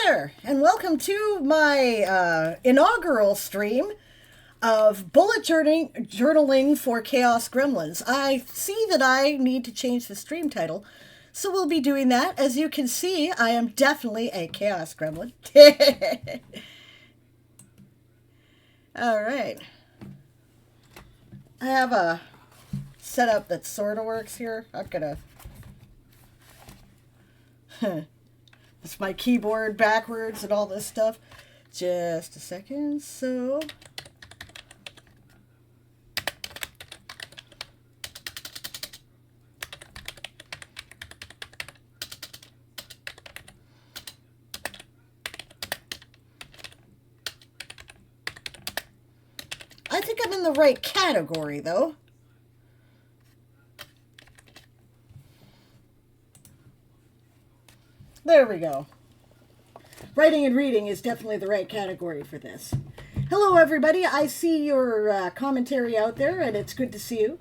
there, and welcome to my inaugural stream of bullet journaling for Chaos Gremlins. I see that I need to change the stream title, so we'll be doing that. As you can see, I am definitely a Chaos Gremlin. All right. I have a setup that sort of works here. I'm gonna... It's my keyboard backwards and all this stuff. Just a second. So I think I'm in the right category, though. There we go. Writing and reading is definitely the right category for this. Hello, everybody. I see your commentary out there, and it's good to see you.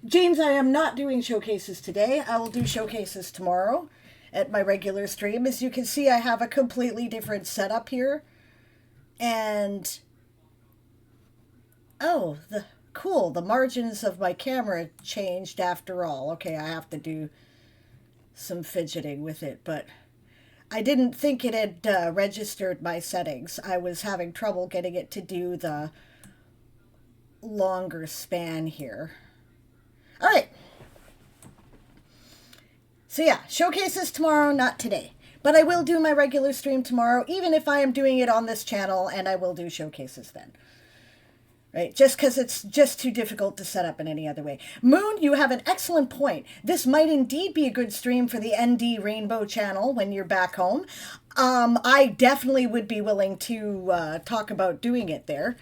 James, I am not doing showcases today. I will do showcases tomorrow at my regular stream. As you can see, I have a completely different setup here. And... oh, cool, the margins of my camera changed after all. Okay, I have to do some fidgeting with it, but I didn't think it had registered my settings. I was having trouble getting it to do the longer span here. All right. So yeah, showcases tomorrow, not today. But I will do my regular stream tomorrow, even if I am doing it on this channel, and I will do showcases then. Right, just because it's just too difficult to set up in any other way. Moon, you have an excellent point. This might indeed be a good stream for the ND Rainbow channel when you're back home. I definitely would be willing to talk about doing it there.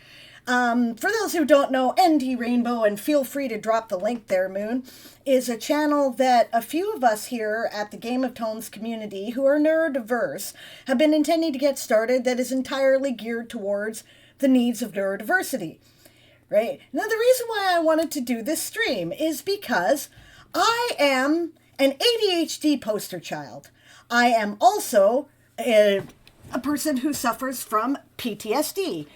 For those who don't know, ND Rainbow, and feel free to drop the link there, Moon, is a channel that a few of us here at the Game of Tones community who are neurodiverse have been intending to get started, that is entirely geared towards the needs of neurodiversity. Right? Now, the reason why I wanted to do this stream is because I am an ADHD poster child. I am also a person who suffers from PTSD.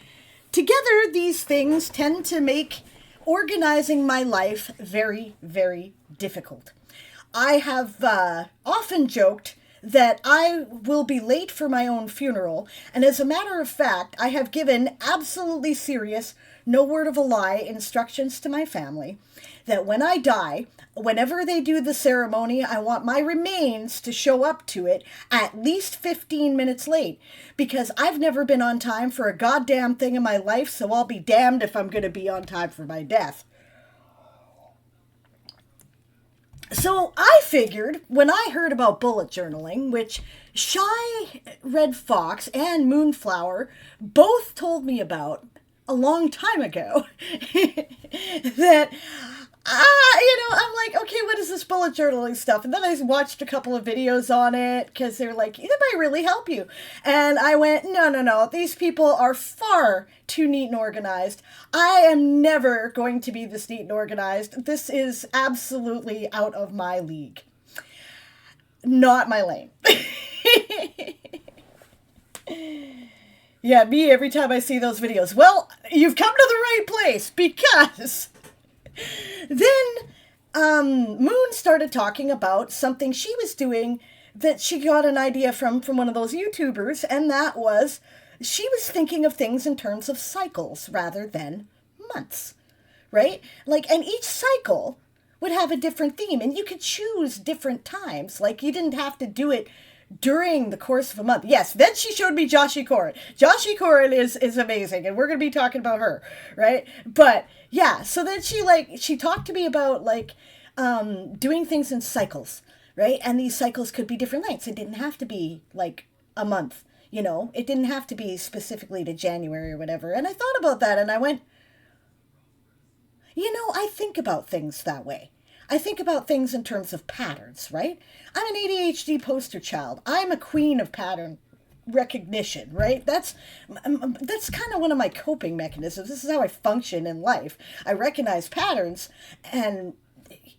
Together, these things tend to make organizing my life very, very difficult. I have often joked that I will be late for my own funeral, and as a matter of fact, I have given absolutely serious, no word of a lie instructions to my family that when I die, whenever they do the ceremony, I want my remains to show up to it at least 15 minutes late, because I've never been on time for a goddamn thing in my life, so I'll be damned if I'm going to be on time for my death. So I figured, when I heard about bullet journaling, which Shy Red Fox and Moonflower both told me about a long time ago, that, I'm like, okay, what is this bullet journaling stuff? And then I watched a couple of videos on it, because they were like, it might really help you. And I went, no, these people are far too neat and organized. I am never going to be this neat and organized. This is absolutely out of my league. Not my lane. Yeah, me every time I see those videos. Well, you've come to the right place, because then Moon started talking about something she was doing that she got an idea from one of those YouTubers, and that was she was thinking of things in terms of cycles rather than months, right? Like, and each cycle would have a different theme, and you could choose different times. Like, you didn't have to do it during the course of a month. Yes, then she showed me Joshi Corin. Joshi Corin is amazing, and we're going to be talking about her, right? But, yeah, so then she talked to me about, doing things in cycles, right? And these cycles could be different lengths. It didn't have to be, a month, It didn't have to be specifically to January or whatever. And I thought about that, and I went, I think about things that way. I think about things in terms of patterns, right? I'm an ADHD poster child. I'm a queen of pattern recognition, right? That's kind of one of my coping mechanisms. This is how I function in life. I recognize patterns, and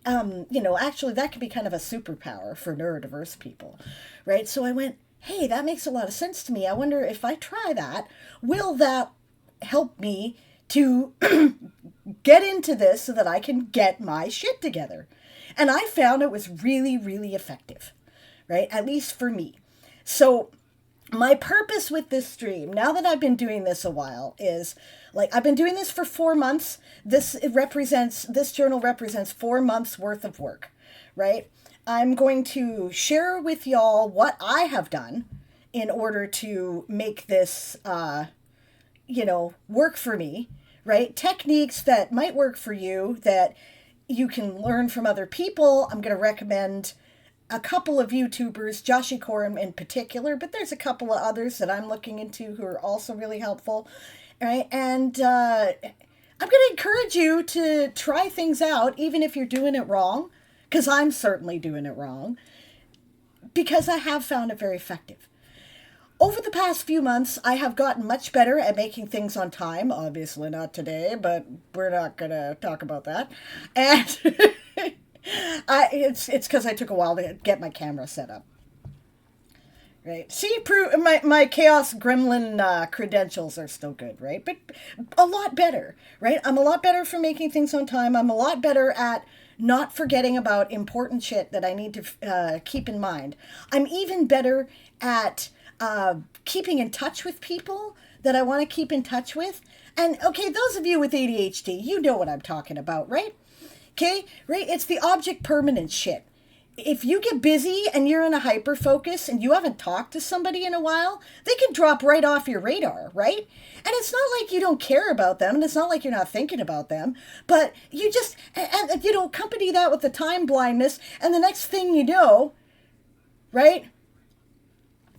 actually that could be kind of a superpower for neurodiverse people, right? So I went, hey, that makes a lot of sense to me. I wonder if I try that, will that help me to get into this so that I can get my shit together? And I found it was really, really effective, right? At least for me. So my purpose with this stream, now that I've been doing this a while, is like I've been doing this for 4 months. This journal represents 4 months worth of work, right? I'm going to share with y'all what I have done in order to make this, work for me, right? Techniques that might work for you that you can learn from other people. I'm going to recommend a couple of YouTubers, Joshi Corum in particular, but there's a couple of others that I'm looking into who are also really helpful, right? And I'm going to encourage you to try things out, even if you're doing it wrong, because I'm certainly doing it wrong, because I have found it very effective. Over the past few months, I have gotten much better at making things on time. Obviously not today, but we're not going to talk about that. And it's because I took a while to get my camera set up. Right. See, my Chaos Gremlin credentials are still good, right? But a lot better, right? I'm a lot better for making things on time. I'm a lot better at not forgetting about important shit that I need to keep in mind. I'm even better at keeping in touch with people that I want to keep in touch with. And okay, those of you with ADHD, you know what I'm talking about, right? Okay, right? It's the object permanence shit. If you get busy and you're in a hyper focus and you haven't talked to somebody in a while, they can drop right off your radar, right? And it's not like you don't care about them, and it's not like you're not thinking about them, but you just, accompany that with the time blindness, and the next thing you know, right,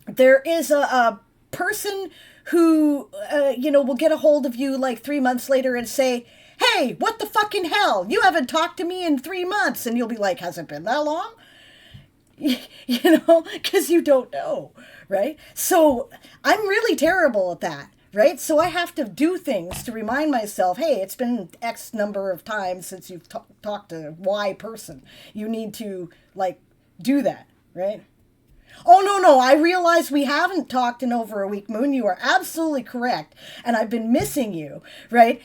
there is a person who, will get a hold of you like 3 months later and say, hey, what the fucking hell? You haven't talked to me in 3 months. And you'll be like, has it been that long? Because you don't know, right? So I'm really terrible at that, right? So I have to do things to remind myself, hey, it's been X number of times since you've talked to Y person. You need to, do that, right? Oh, no, I realize we haven't talked in over a week, Moon. You are absolutely correct. And I've been missing you, right?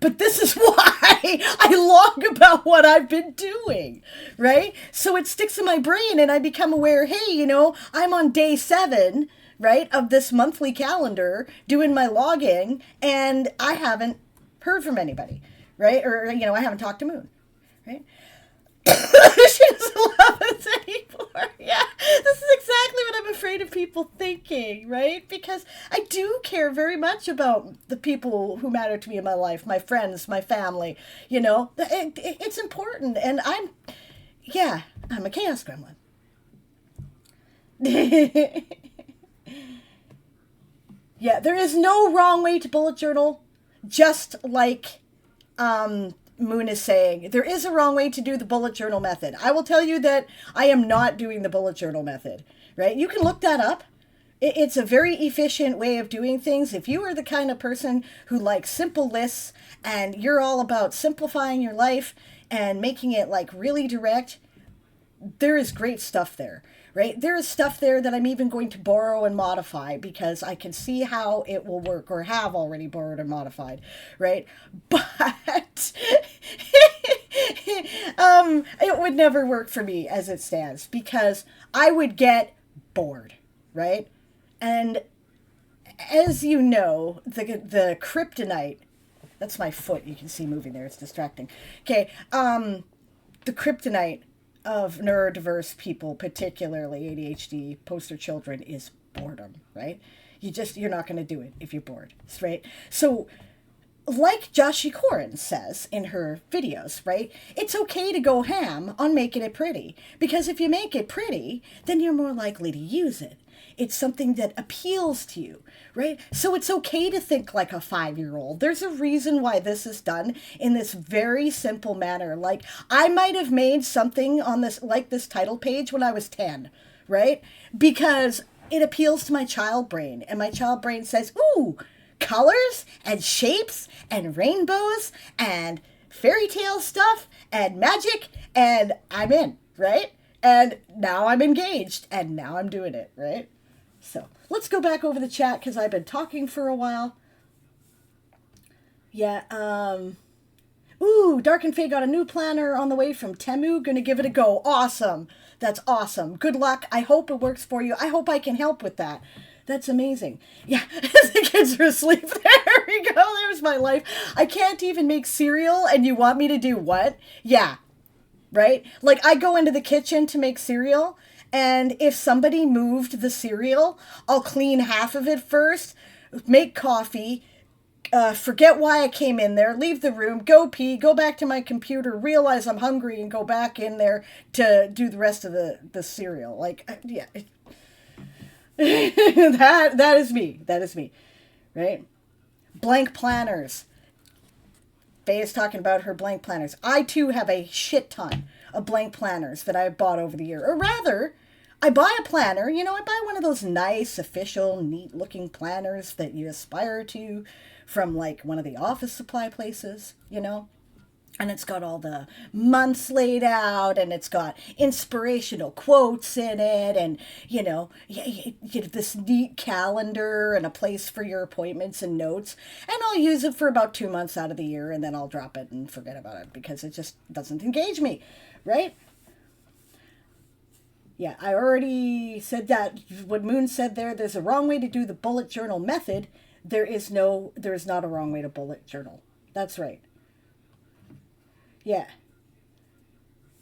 But this is why I log about what I've been doing, right? So it sticks in my brain and I become aware, hey, I'm on day 7, right, of this monthly calendar doing my logging and I haven't heard from anybody, right? Or, I haven't talked to Moon, right? She doesn't love us anymore. Yeah, this is exactly what I'm afraid of people thinking, right? Because I do care very much about the people who matter to me in my life, my friends, my family, it's important. And I'm a Chaos Gremlin. Yeah, there is no wrong way to bullet journal, just like, Moon is saying, there is a wrong way to do the bullet journal method. I will tell you that I am not doing the bullet journal method, right? You can look that up. It's a very efficient way of doing things. If you are the kind of person who likes simple lists and you're all about simplifying your life and making it really direct, there is great stuff there, right? There is stuff there that I'm even going to borrow and modify because I can see how it will work, or have already borrowed and modified, right? But it would never work for me as it stands because I would get bored, right? And as you know, the kryptonite, that's my foot, you can see moving there, it's distracting. Okay, the kryptonite of neurodiverse people, particularly ADHD poster children, is boredom, right? You're not going to do it if you're bored, right? So like Joshi Corum says in her videos, right? It's okay to go ham on making it pretty, because if you make it pretty, then you're more likely to use it. It's something that appeals to you, right? So it's okay to think like a 5-year-old. There's a reason why this is done in this very simple manner. Like, I might have made something on this, like this title page, when I was 10, right? Because it appeals to my child brain, and my child brain says, ooh, colors and shapes and rainbows and fairy tale stuff and magic, and I'm in, right? And now I'm engaged, and now I'm doing it, right? So let's go back over the chat because I've been talking for a while. Yeah, ooh, Dark and Faye got a new planner on the way from Temu. Gonna give it a go. Awesome. That's awesome. Good luck. I hope it works for you. I hope I can help with that. That's amazing. Yeah, the kids are asleep. There we go. There's my life. I can't even make cereal, and you want me to do what? Yeah, right? Like, I go into the kitchen to make cereal, and if somebody moved the cereal, I'll clean half of it first, make coffee, forget why I came in there, leave the room, go pee, go back to my computer, realize I'm hungry, and go back in there to do the rest of the cereal. Like, yeah. that is me. That is me. Right? Blank planners. Faye is talking about her blank planners. I, too, have a shit ton of blank planners that I've bought over the year. Or rather, I buy a planner. You know, I buy one of those nice, official, neat-looking planners that you aspire to from, like, one of the office supply places, you know? And it's got all the months laid out, and it's got inspirational quotes in it, and, you know, this neat calendar and a place for your appointments and notes. And I'll use it for about 2 months out of the year, and then I'll drop it and forget about it because it just doesn't engage me, right? Yeah, I already said that. What Moon said there's a wrong way to do the bullet journal method. There is not a wrong way to bullet journal. That's right. Yeah.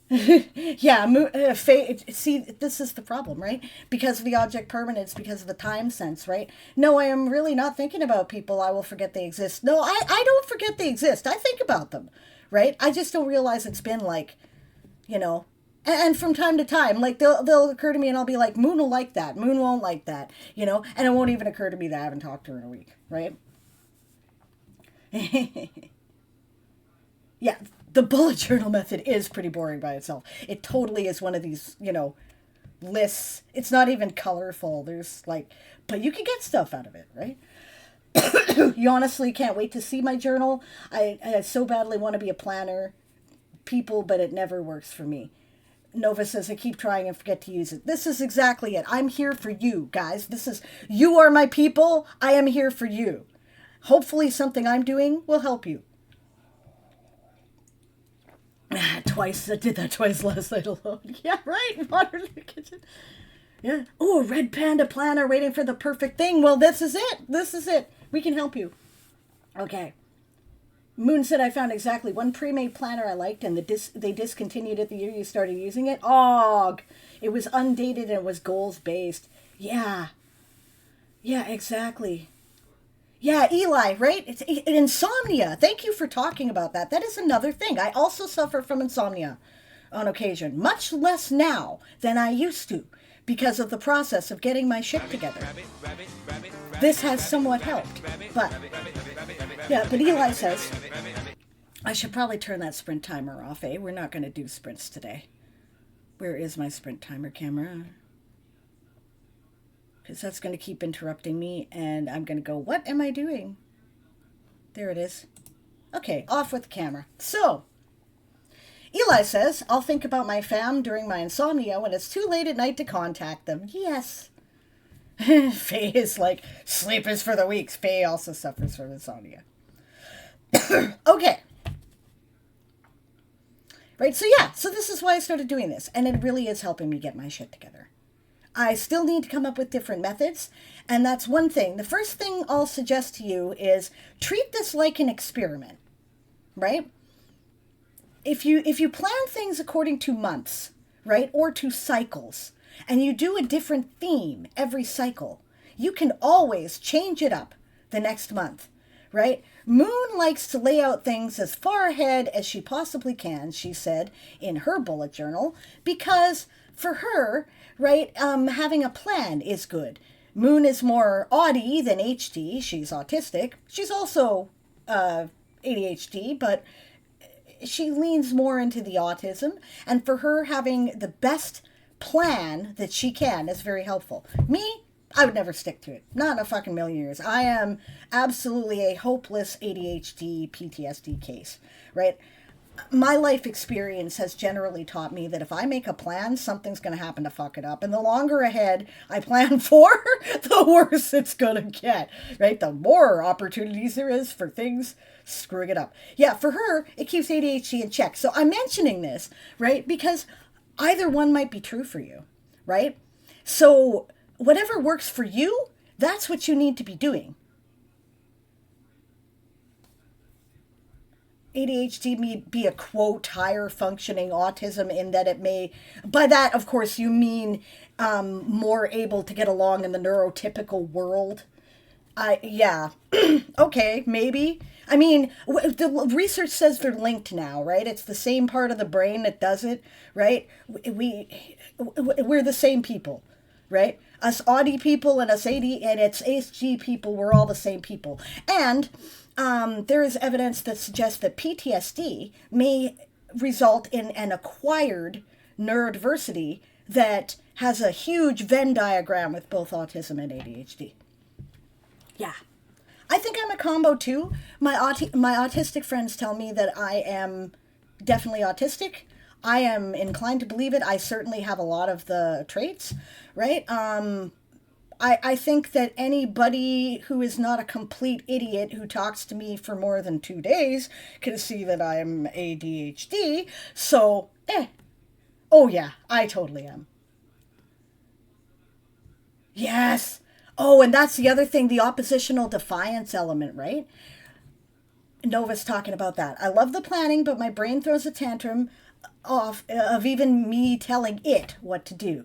Yeah, see, this is the problem, right? Because of the object permanence, because of the time sense, right? No, I am really not thinking about people. I will forget they exist. No, I don't forget they exist. I think about them, right? I just don't realize it's been like, you know, and from time to time, like they'll occur to me and I'll be like, Moon will like that. Moon won't like that, you know, and it won't even occur to me that I haven't talked to her in a week, right? Yeah. The bullet journal method is pretty boring by itself. It totally is one of these, you know, lists. It's not even colorful. There's like, but you can get stuff out of it, right? You honestly can't wait to see my journal. I so badly want to be a planner, people, but it never works for me. Nova says, I keep trying and forget to use it. This is exactly it. I'm here for you, guys. You are my people. I am here for you. Hopefully something I'm doing will help you. Twice. I did that twice last night alone. Yeah, right. Water in the kitchen. Yeah. Oh, red panda planner waiting for the perfect thing. Well, this is it. This is it. We can help you. Okay. Moon said, I found exactly one pre-made planner I liked, and they discontinued it the year you started using it. Oh, it was undated and it was goals-based. Yeah. Yeah, exactly. Yeah, Eli, right? It's insomnia. Thank you for talking about that. That is another thing. I also suffer from insomnia on occasion, much less now than I used to because of the process of getting my shit together. This has somewhat helped, but Eli says, I should probably turn that sprint timer off, eh? We're not going to do sprints today. Where is my sprint timer camera? Because that's going to keep interrupting me, and I'm going to go, what am I doing? There it is. Okay, off with the camera. So, Eli says, I'll think about my fam during my insomnia when it's too late at night to contact them. Yes. Faye is like, sleep is for the weak. Faye also suffers from insomnia. Okay. Right, so this is why I started doing this, and it really is helping me get my shit together. I still need to come up with different methods, and that's one thing. The first thing I'll suggest to you is treat this like an experiment, right? If you plan things according to months, right, or to cycles, and you do a different theme every cycle, you can always change it up the next month, right? Moon likes to lay out things as far ahead as she possibly can, she said in her bullet journal, because for her, right, having a plan is good. Moon is more Audi than HD. She's autistic. She's also ADHD, but she leans more into the autism. And for her, having the best plan that she can is very helpful. Me, I would never stick to it. Not in a fucking million years. I am absolutely a hopeless ADHD, PTSD case, right? My life experience has generally taught me that if I make a plan, something's going to happen to fuck it up. And the longer ahead I plan for, the worse it's going to get, right? The more opportunities there is for things screwing it up. Yeah, for her, it keeps ADHD in check. So I'm mentioning this, right? Because either one might be true for you, right? So whatever works for you, that's what you need to be doing. ADHD may be a quote higher functioning autism in that it may, by that of course you mean more able to get along in the neurotypical world. Yeah, okay, maybe. I mean, the research says they're linked now, right? It's the same part of the brain that does it, right? We're the same people, right? Us Audi people and us it's ASG people, we're all the same people. And there is evidence that suggests that PTSD may result in an acquired neurodiversity that has a huge Venn diagram with both autism and ADHD. Yeah. I think I'm a combo too. My autistic friends tell me that I am definitely autistic. I am inclined to believe it. I certainly have a lot of the traits, right? I think that anybody who is not a complete idiot who talks to me for more than 2 days can see that I'm ADHD. So, oh yeah, I totally am. Yes. Oh, and that's the other thing, the oppositional defiance element, right? Nova's talking about that. I love the planning, but my brain throws a tantrum off of even me telling it what to do.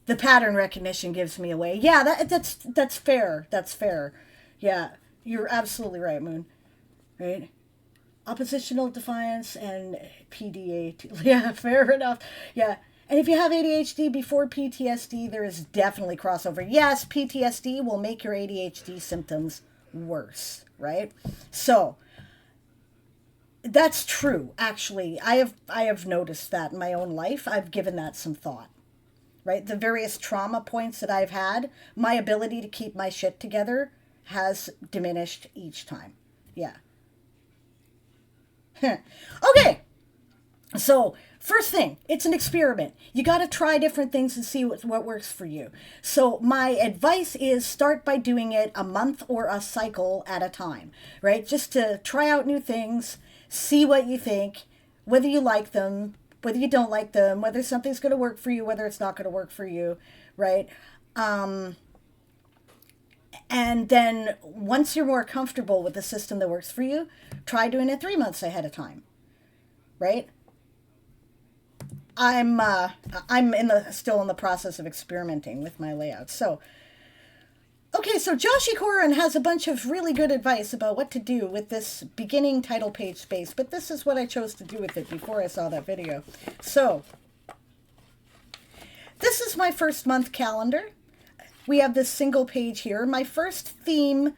The pattern recognition gives me away. Yeah, that's fair. That's fair. Yeah, you're absolutely right, Moon. Right? Oppositional defiance and PDA. Yeah, fair enough. Yeah. And if you have ADHD before PTSD, there is definitely crossover. Yes, PTSD will make your ADHD symptoms worse, right? So, that's true, actually. I have noticed that in my own life. I've given that some thought. Right? The various trauma points that I've had, my ability to keep my shit together has diminished each time. Yeah. Okay. So, first thing, it's an experiment. You got to try different things and see what works for you. So, my advice is start by doing it a month or a cycle at a time, right? Just to try out new things, see what you think, whether you like them, whether you don't like them, whether something's going to work for you, whether it's not going to work for you, right? And then once you're more comfortable with the system that works for you, try doing it 3 months ahead of time, right? I'm still in the process of experimenting with my layout. So, okay, so Joshi Koren has a bunch of really good advice about what to do with this beginning title page space, but this is what I chose to do with it before I saw that video. So, this is my first month calendar. We have this single page here. My first theme,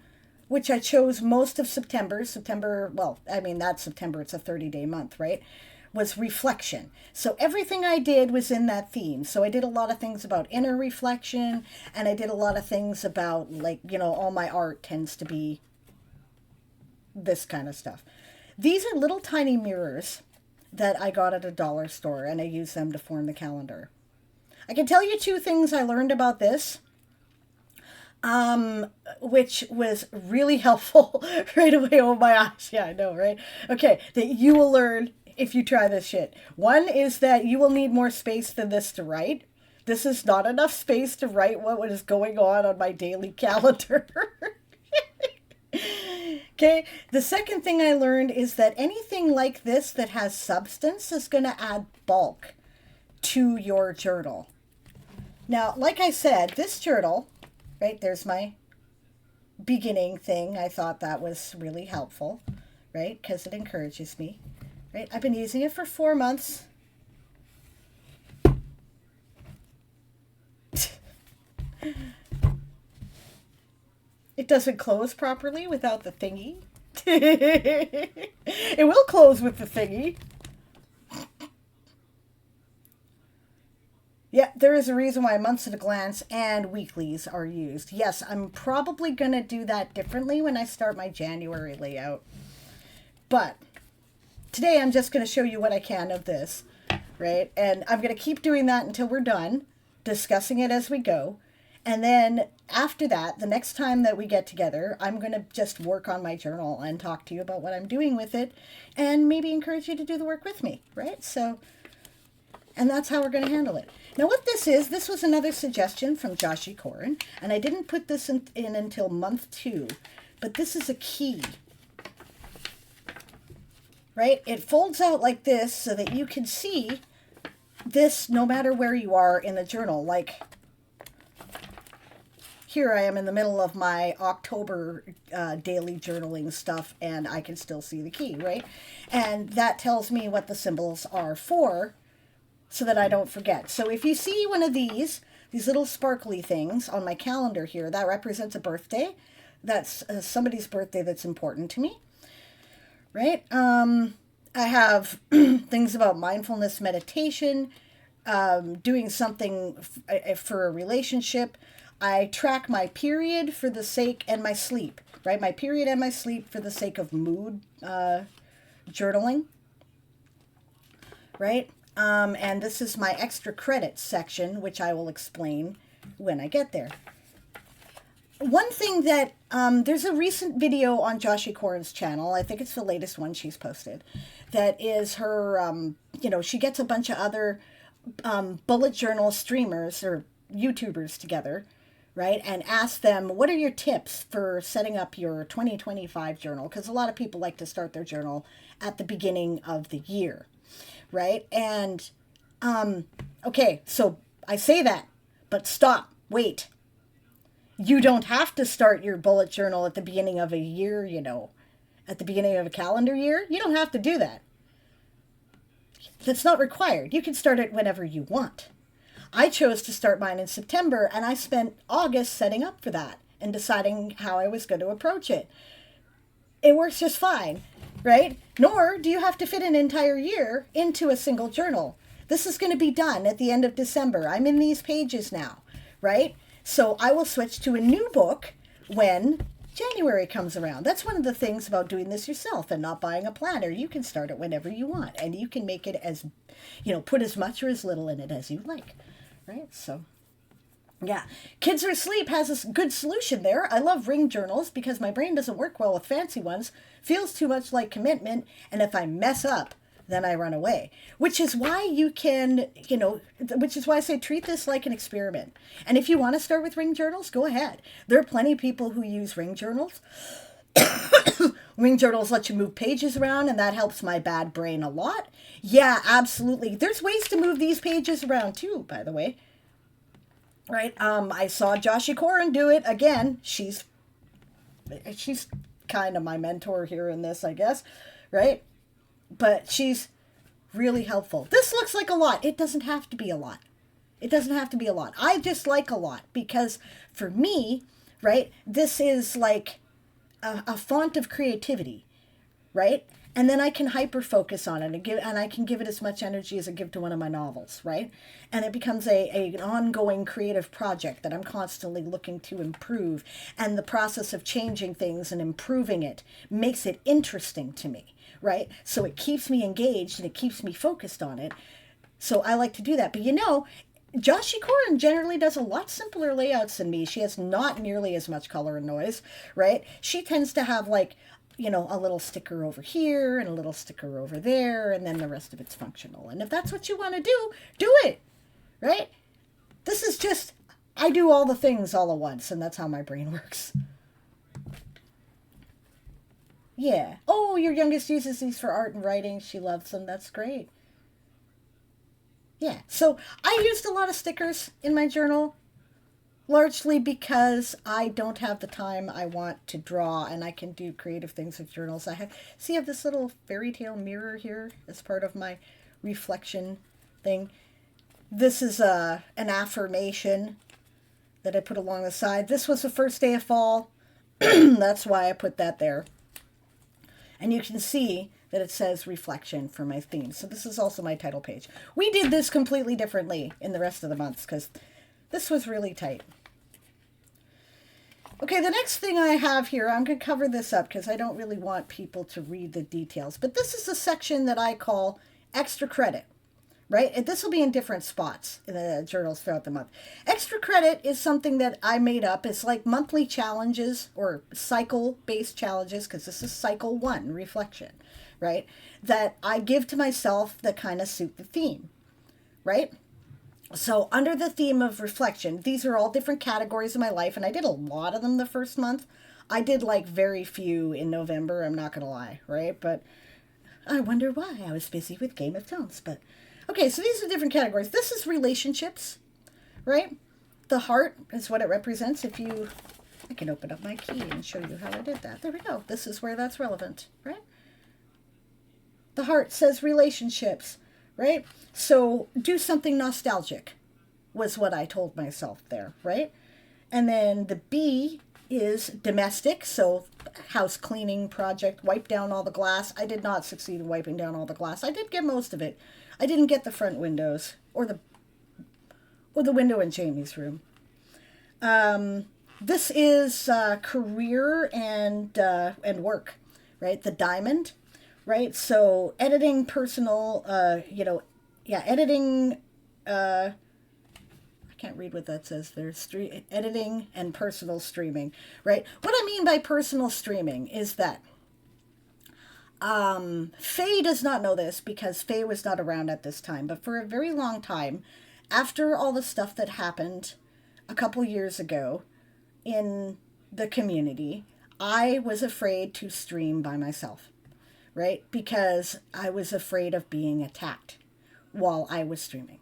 which I chose most of September, well, I mean, that's September, it's a 30-day month, right? Was reflection. So everything I did was in that theme. So I did a lot of things about inner reflection, and I did a lot of things about, like, you know, all my art tends to be this kind of stuff. These are little tiny mirrors that I got at a dollar store, and I use them to form the calendar. I can tell you 2 things I learned about this, which was really helpful right away. Oh my gosh, yeah, I know, right? Okay, that you will learn if you try this shit. One is that you will need more space than this to write. This is not enough space to write what is going on my daily calendar. Okay, the second thing I learned is that anything like this that has substance is going to add bulk to your journal. Now, like I said, this journal, right, there's my beginning thing. I thought that was really helpful, right, because it encourages me. Right? I've been using it for 4 months. It doesn't close properly without the thingy. It will close with the thingy. Yeah, there is a reason why months at a glance and weeklies are used. Yes, I'm probably going to do that differently when I start my January layout. But today I'm just going to show you what I can of this, right? And I'm going to keep doing that until we're done, discussing it as we go. And then after that, the next time that we get together, I'm going to just work on my journal and talk to you about what I'm doing with it and maybe encourage you to do the work with me, right? So, and that's how we're going to handle it. Now, what this was another suggestion from Joshi Corin, and I didn't put this in until month 2, but this is a key, right? It folds out like this so that you can see this no matter where you are in the journal. Like, here I am in the middle of my October daily journaling stuff, and I can still see the key, right? And that tells me what the symbols are for, so that I don't forget. So if you see one of these little sparkly things on my calendar here, that represents a birthday. That's somebody's birthday that's important to me, right? I have things about mindfulness meditation, doing something for a relationship. I track my period for the sake, and my sleep, right? My period and my sleep for the sake of mood journaling, right? And this is my extra credits section, which I will explain when I get there. One thing that, there's a recent video on Joshi Corin's channel, I think it's the latest one she's posted, that is her, she gets a bunch of other bullet journal streamers or YouTubers together, right? And ask them, what are your tips for setting up your 2025 journal? Because a lot of people like to start their journal at the beginning of the year. Right? And, okay, so I say that, but stop, wait. You don't have to start your bullet journal at the beginning of a year, at the beginning of a calendar year. You don't have to do that. That's not required. You can start it whenever you want. I chose to start mine in September, and I spent August setting up for that and deciding how I was going to approach it. It works just fine. Right? Nor do you have to fit an entire year into a single journal. This is going to be done at the end of December. I'm in these pages now, right? So I will switch to a new book when January comes around. That's one of the things about doing this yourself and not buying a planner. You can start it whenever you want, and you can make it as, put as much or as little in it as you like, right? So yeah, Kids Are Asleep has a good solution there. I love ring journals because my brain doesn't work well with fancy ones. Feels too much like commitment, and if I mess up, then I run away. Which is why you can, which is why I say treat this like an experiment. And if you want to start with ring journals, go ahead. There are plenty of people who use ring journals. Ring journals let you move pages around, and that helps my bad brain a lot. Yeah, absolutely. There's ways to move these pages around too, by the way. Right, I saw Joshi Corin do it again. She's kind of my mentor here in this, I guess, right? But she's really helpful. This looks like a lot. It doesn't have to be a lot. It doesn't have to be a lot. I just like a lot because for me, right, this is like a font of creativity, right? And then I can hyper focus on it and I can give it as much energy as I give to one of my novels, right? And it becomes an ongoing creative project that I'm constantly looking to improve. And the process of changing things and improving it makes it interesting to me, right? So it keeps me engaged and it keeps me focused on it. So I like to do that. But Joshi Corin generally does a lot simpler layouts than me. She has not nearly as much color and noise, right? She tends to have a little sticker over here and a little sticker over there, and then the rest of it's functional. And if that's what you want to do, do it, right? This is just, I do all the things all at once, and that's how my brain works. Yeah. Oh, your youngest uses these for art and writing. She loves them. That's great. Yeah. So I used a lot of stickers in my journal. Largely because I don't have the time I want to draw, and I can do creative things with journals. I have this little fairy tale mirror here as part of my reflection thing. This is an affirmation that I put along the side. This was the first day of fall. That's why I put that there. And you can see that it says reflection for my theme. So this is also my title page. We did this completely differently in the rest of the months because this was really tight. Okay, the next thing I have here, I'm going to cover this up because I don't really want people to read the details. But this is a section that I call extra credit, right? And this will be in different spots in the journals throughout the month. Extra credit is something that I made up. It's like monthly challenges or cycle-based challenges, because this is cycle 1, reflection, right? That I give to myself that kind of suit the theme, right? So under the theme of reflection, these are all different categories of my life, and I did a lot of them the first month. I did like very few in November, I'm not going to lie, right? But I wonder why. I was busy with Game of Thrones. But okay, so these are different categories. This is relationships, right? The heart is what it represents. I can open up my key and show you how I did that. There we go. This is where that's relevant, right? The heart says relationships, right? So do something nostalgic was what I told myself there, right? And then the B is domestic, so house cleaning project, wipe down all the glass. I did not succeed in wiping down all the glass. I did get most of it. I didn't get the front windows or the window in Jamie's room. This is career and work, right? The diamond, right? So editing personal, editing, I can't read what that says there. Editing and personal streaming, right? What I mean by personal streaming is that Faye does not know this because Faye was not around at this time, but for a very long time, after all the stuff that happened a couple years ago in the community, I was afraid to stream by myself, right? Because I was afraid of being attacked while I was streaming.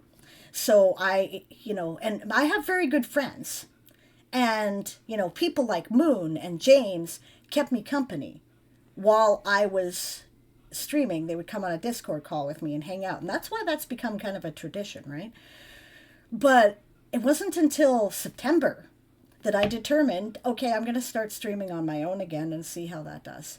So and I have very good friends, and, people like Moon and James kept me company while I was streaming. They would come on a Discord call with me and hang out. And that's why that's become kind of a tradition, right? But it wasn't until September that I determined, okay, I'm going to start streaming on my own again and see how that does.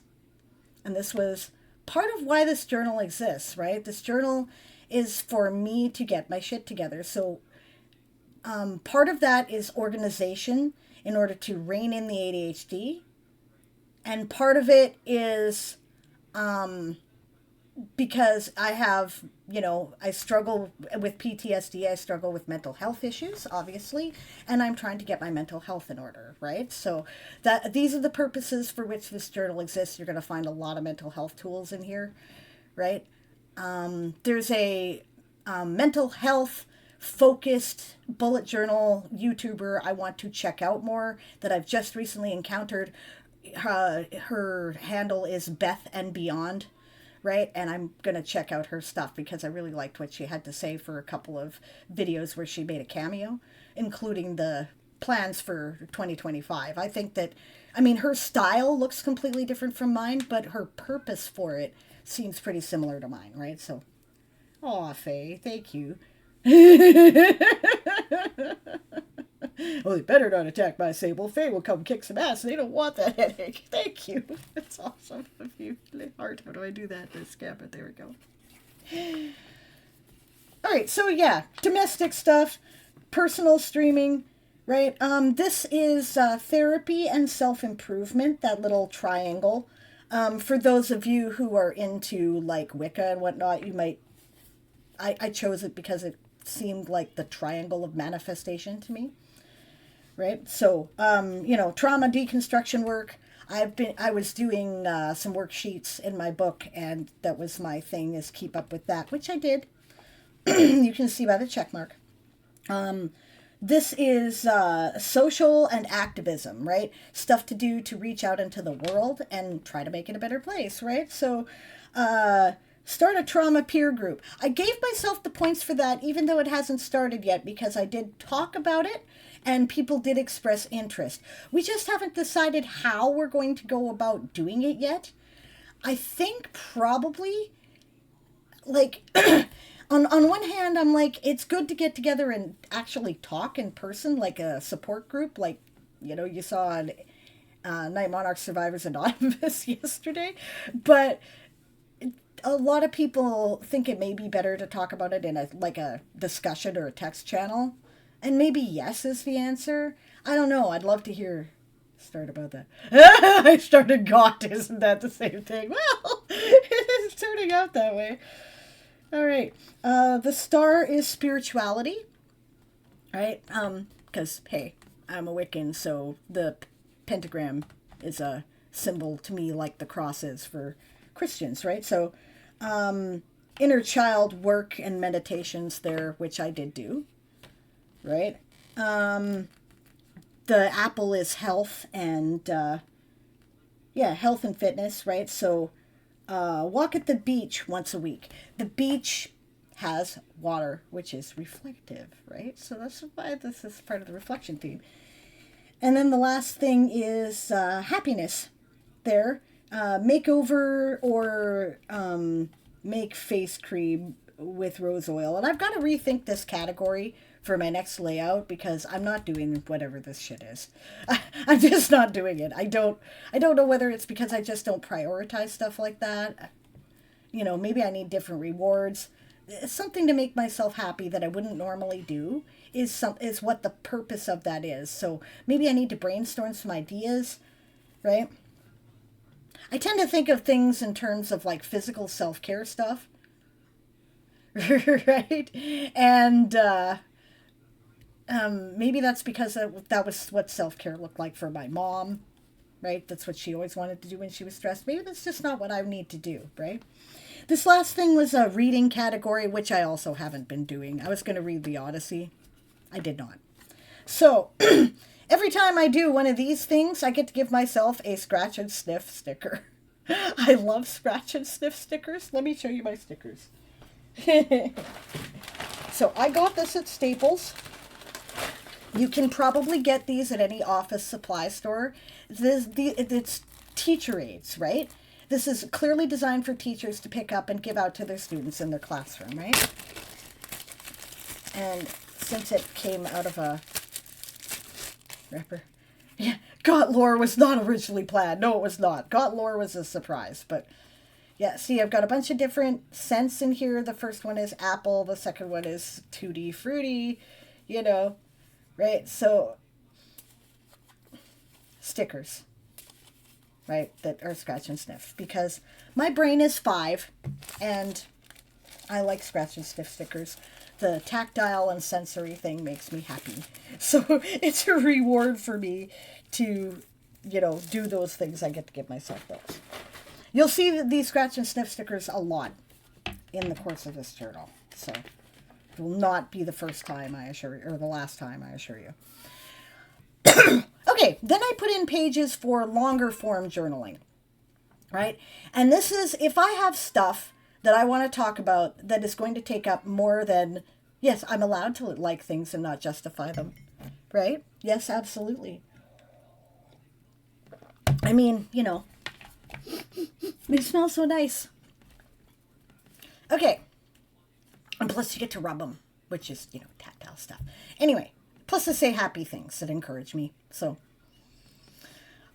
And this was part of why this journal exists, right? This journal is for me to get my shit together. So part of that is organization in order to rein in the ADHD. And part of it is because I have, I struggle with PTSD, I struggle with mental health issues, obviously, and I'm trying to get my mental health in order, right? So these are the purposes for which this journal exists. You're going to find a lot of mental health tools in here, right? There's a mental health focused bullet journal YouTuber I want to check out more that I've just recently encountered. Her handle is Beth and Beyond, right? And I'm going to check out her stuff because I really liked what she had to say for a couple of videos where she made a cameo, including the plans for 2025. I think that, her style looks completely different from mine, but her purpose for it seems pretty similar to mine, right? So, aw, Faye, thank you. Well, they better not attack my Sable. Faye will come kick some ass. They don't want that headache. Thank you. That's awesome of you. Heart, how do I do that? This scab it. There we go. All right, so yeah, domestic stuff, personal streaming, right? This is therapy and self-improvement, that little triangle. For those of you who are into like Wicca and whatnot, you might, I chose it because it seemed like the triangle of manifestation to me, right? So, trauma deconstruction work. I was doing some worksheets in my book, and that was my thing, is keep up with that, which I did. You can see by the check mark. This is social and activism, right? Stuff to do to reach out into the world and try to make it a better place, right? So, start a trauma peer group. I gave myself the points for that, even though it hasn't started yet, because I did talk about it and people did express interest. We just haven't decided how we're going to go about doing it yet. I think probably, like, on one hand, I'm like, it's good to get together and actually talk in person, like a support group, like, you saw on Night Monarch Survivors Anonymous yesterday. But a lot of people think it may be better to talk about it in a discussion or a text channel. And maybe yes is the answer. I don't know. I'd love to hear start about that. I started got. Isn't that the same thing? Well, it's turning out that way. All right. The star is spirituality. Right? Because, hey, I'm a Wiccan, so the pentagram is a symbol to me like the cross is for Christians, right? So, inner child work and meditations there, which I did do, right? The apple is health and, health and fitness, right? So, walk at the beach once a week. The beach has water, which is reflective, right? So that's why this is part of the reflection theme. And then the last thing is happiness there. Makeover or make face cream with rose oil. And I've got to rethink this category for my next layout because I'm not doing whatever this shit is. I'm just not doing it. I don't know whether it's because I just don't prioritize stuff like that. You know, maybe I need different rewards. Something to make myself happy that I wouldn't normally do is what the purpose of that is. So maybe I need to brainstorm some ideas, right? I tend to think of things in terms of like physical self-care stuff, right? And maybe that's because that was what self-care looked like for my mom, right? That's what she always wanted to do when she was stressed. Maybe that's just not what I need to do, right? This last thing was a reading category, which I also haven't been doing. I was going to read the Odyssey. I did not. So, every time I do one of these things, I get to give myself a scratch and sniff sticker. I love scratch and sniff stickers. Let me show you my stickers. So, I got this at Staples. You can probably get these at any office supply store. It's teacher aids, right? This is clearly designed for teachers to pick up and give out to their students in their classroom, right? And since it came out of a wrapper, yeah, Got Lore was not originally planned. No, it was not. Got Lore was a surprise, but yeah, see, I've got a bunch of different scents in here. The first one is apple. The second one is tutti fruity, you know, right? So, stickers. Right, that are scratch and sniff, because my brain is 5 and I like scratch and sniff stickers. The tactile and sensory thing makes me happy. So it's a reward for me to, you know, do those things. I get to give myself those. You'll see these scratch and sniff stickers a lot in the course of this journal. So it will not be the first time, I assure you, or the last time, I assure you. Okay, then I put in pages for longer form journaling, right? And this is if I have stuff that I want to talk about that is going to take up more than, yes, I'm allowed to like things and not justify them, right? Yes, absolutely. I mean, you know, they smell so nice. Okay, and plus you get to rub them, which is, you know, tactile stuff. Anyway. Plus, I say happy things that encourage me. So,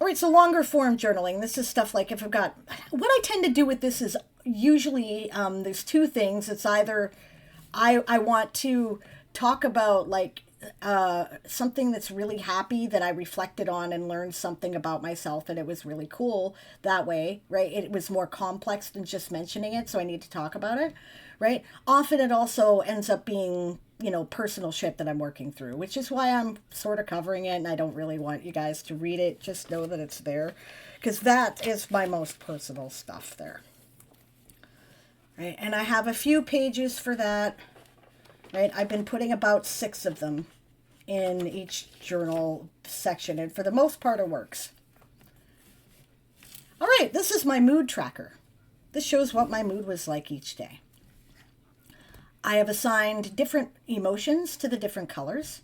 all right, so longer form journaling. This is stuff like if I've got, what I tend to do with this is usually there's two things. It's either I want to talk about like something that's really happy that I reflected on and learned something about myself and it was really cool that way, right? It was more complex than just mentioning it, so I need to talk about it, right? Often it also ends up being, you know, personal shit that I'm working through, which is why I'm sort of covering it and I don't really want you guys to read it. Just know that it's there because that is my most personal stuff there. Right? And I have a few pages for that. Right? I've been putting about 6 of them in each journal section, and for the most part it works. All right, this is my mood tracker. This shows what my mood was like each day. I have assigned different emotions to the different colors.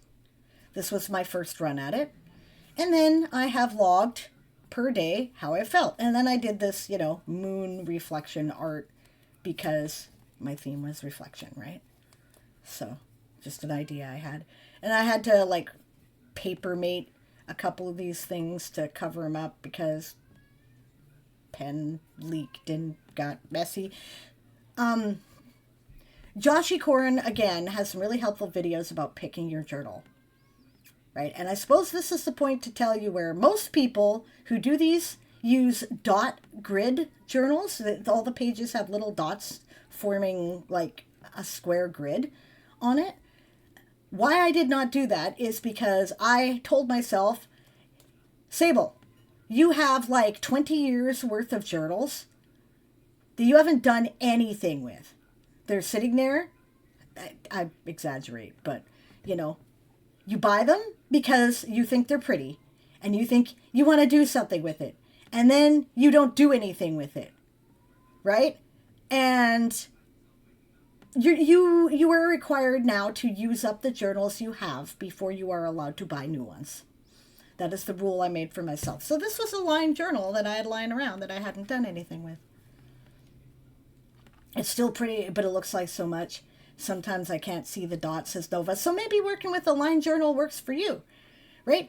This was my first run at it. And then I have logged per day how I felt. And then I did this, you know, moon reflection art because my theme was reflection, right? So just an idea I had. And I had to like paper mate a couple of these things to cover them up because pen leaked and got messy. Joshi Corin, again, has some really helpful videos about picking your journal. Right? And I suppose this is the point to tell you where most people who do these use dot grid journals. All the pages have little dots forming like a square grid on it. Why I did not do that is because I told myself, Sable, you have like 20 years worth of journals that you haven't done anything with. They're sitting there. I exaggerate, but you buy them because you think they're pretty and you think you want to do something with it. And then you don't do anything with it. Right? And you are required now to use up the journals you have before you are allowed to buy new ones. That is the rule I made for myself. So this was a lined journal that I had lying around that I hadn't done anything with. It's still pretty, but it looks like so much. Sometimes I can't see the dots, says Nova. So maybe working with a lined journal works for you, right?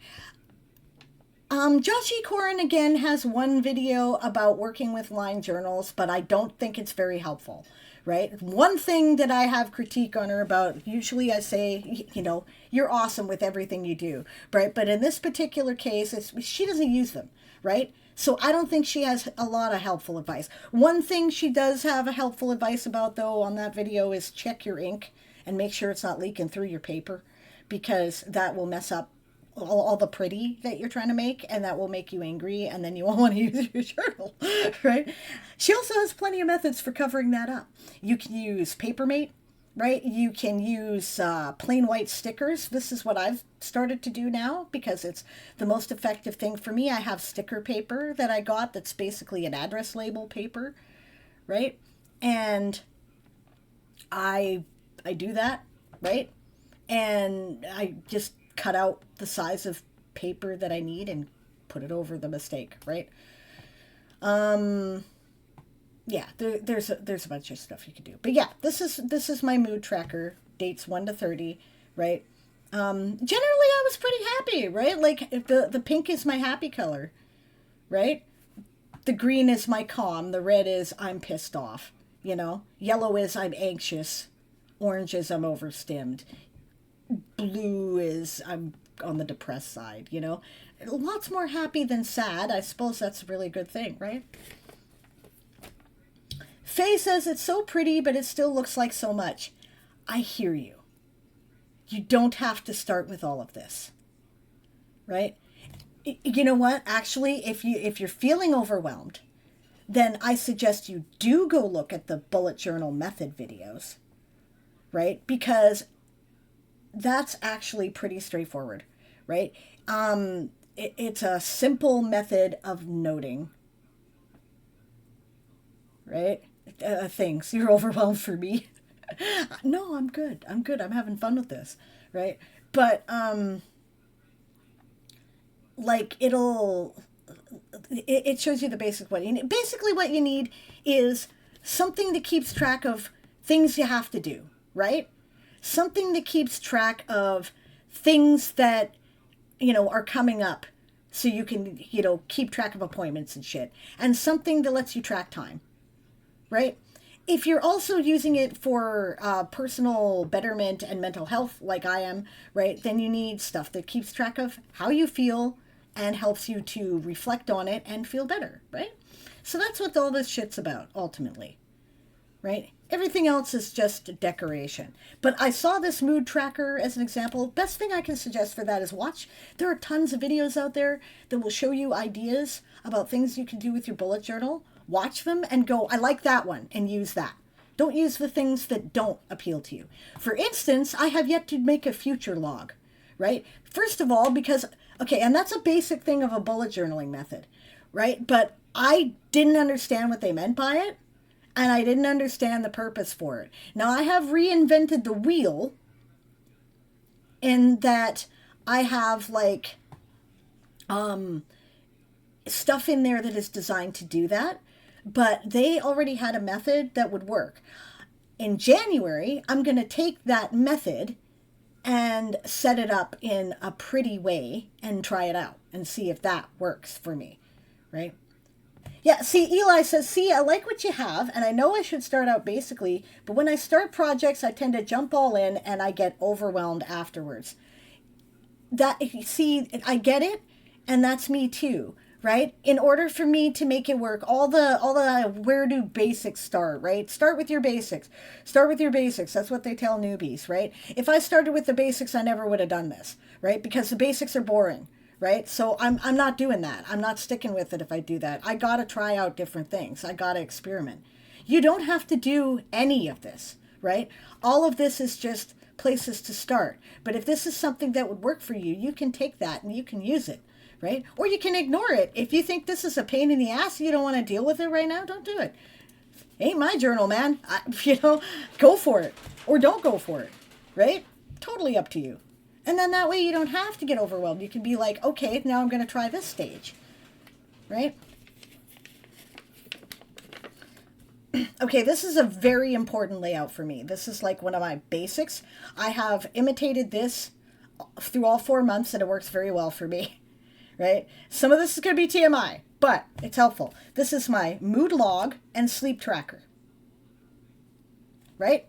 Joshi Corin, again, has one video about working with lined journals, but I don't think it's very helpful, right? One thing that I have critique on her about, usually I say, you're awesome with everything you do, right? But in this particular case, she doesn't use them, right? So I don't think she has a lot of helpful advice. One thing she does have a helpful advice about, though, on that video is check your ink and make sure it's not leaking through your paper, because that will mess up all the pretty that you're trying to make, and that will make you angry, and then you won't want to use your journal, right? She also has plenty of methods for covering that up. You can use Papermate, right? You can use plain white stickers. This is what I've started to do now because it's the most effective thing for me. I have sticker paper that I got that's basically an address label paper, right? And I do that, right? And I just cut out the size of paper that I need and put it over the mistake, right? Yeah, there's a bunch of stuff you can do. But yeah, this is my mood tracker, dates 1 to 30, right? Generally I was pretty happy, right? Like the pink is my happy color, right? The green is my calm, the red is I'm pissed off, Yellow is I'm anxious, orange is I'm overstimmed, blue is I'm on the depressed side, Lots more happy than sad. I suppose that's a really good thing, right? Faye says it's so pretty, but it still looks like so much. I hear you. You don't have to start with all of this, right? You know what? Actually, if you're feeling overwhelmed, then I suggest you do go look at the bullet journal method videos, right? Because that's actually pretty straightforward, right? It's a simple method of noting, right? Things. You're overwhelmed for me. No, I'm good. I'm having fun with this, right? But like it shows you the basic what you need. Basically, what you need is something that keeps track of things you have to do, right? Something that keeps track of things that, are coming up so you can, keep track of appointments and shit. And something that lets you track time, right? If you're also using it for personal betterment and mental health like I am, right, then you need stuff that keeps track of how you feel and helps you to reflect on it and feel better, right? So that's what all this shit's about, ultimately, right? Everything else is just decoration. But I saw this mood tracker as an example. Best thing I can suggest for that is watch. There are tons of videos out there that will show you ideas about things you can do with your bullet journal. Watch them and go, I like that one, and use that. Don't use the things that don't appeal to you. For instance, I have yet to make a future log, right? First of all, because, okay, and that's a basic thing of a bullet journaling method, right? But I didn't understand what they meant by it, and I didn't understand the purpose for it. Now, I have reinvented the wheel in that I have, like, stuff in there that is designed to do that. But they already had a method that would work. In January, I'm going to take that method and set it up in a pretty way and try it out and see if that works for me, right? Yeah, see, Eli says, see, I like what you have, and I know I should start out basically, but when I start projects, I tend to jump all in and I get overwhelmed afterwards. That, see, I get it, and that's me too, right? In order for me to make it work, all the where do basics start, right? Start with your basics. Start with your basics. That's what they tell newbies, right? If I started with the basics, I never would have done this, right? Because the basics are boring, right? So I'm not doing that. I'm not sticking with it if I do that. I got to try out different things. I got to experiment. You don't have to do any of this, right? All of this is just places to start. But if this is something that would work for you, you can take that and you can use it, right? Or you can ignore it. If you think this is a pain in the ass, you don't want to deal with it right now, don't do it. Ain't my journal, man. Go for it or don't go for it, right? Totally up to you. And then that way you don't have to get overwhelmed. You can be like, okay, now I'm going to try this stage, right? Okay, this is a very important layout for me. This is like one of my basics. I have imitated this through all 4 months and it works very well for me, right? Some of this is going to be TMI, but it's helpful. This is my mood log and sleep tracker, right?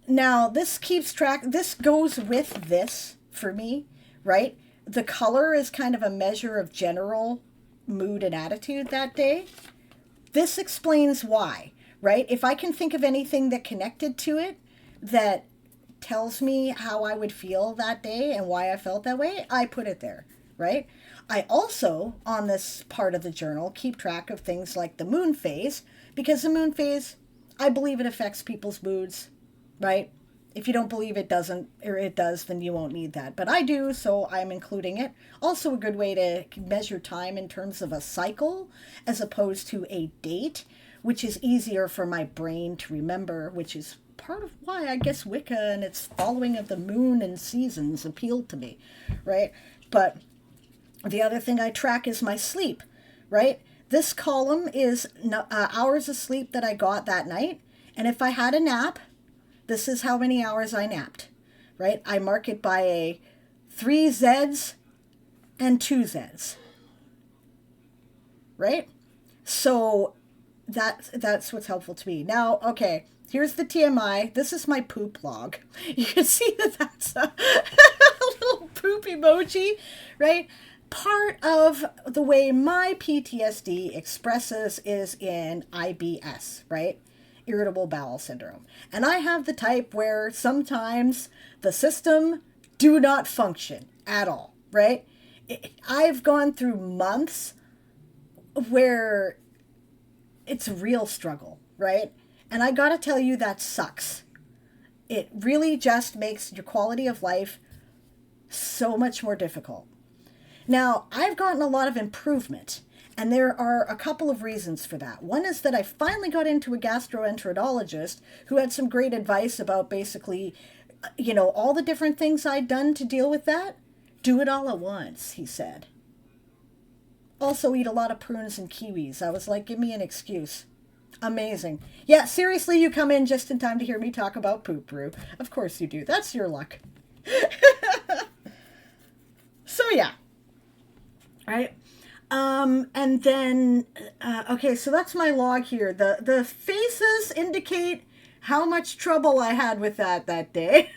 Now this keeps track, this goes with this for me, right? The color is kind of a measure of general mood and attitude that day. This explains why, right? If I can think of anything that connected to it that tells me how I would feel that day and why I felt that way, I put it there, right? I also, on this part of the journal, keep track of things like the moon phase, because the moon phase, I believe it affects people's moods, right? If you don't believe it doesn't, or it does, then you won't need that. But I do, so I'm including it. Also a good way to measure time in terms of a cycle as opposed to a date, which is easier for my brain to remember, which is part of why I guess Wicca and its following of the moon and seasons appealed to me, right? But the other thing I track is my sleep, right? This column is hours of sleep that I got that night. And if I had a nap, this is how many hours I napped, right? I mark it by a 3 Zs and 2 Zs, right? So that's what's helpful to me. Now, okay, here's the TMI. This is my poop log. You can see that that's a little poop emoji, right? Part of the way my PTSD expresses is in IBS, right? Irritable bowel syndrome. And I have the type where sometimes the system do not function at all, right? I've gone through months where it's a real struggle, right? And I gotta tell you, that sucks. It really just makes your quality of life so much more difficult. Now, I've gotten a lot of improvement, and there are a couple of reasons for that. One is that I finally got into a gastroenterologist who had some great advice about basically, all the different things I'd done to deal with that. Do it all at once, he said. Also eat a lot of prunes and kiwis. I was like, give me an excuse. Amazing. Yeah, seriously, you come in just in time to hear me talk about poop brew. Of course you do. That's your luck. So yeah. Right. And then, okay, so that's my log here. The faces indicate how much trouble I had with that day.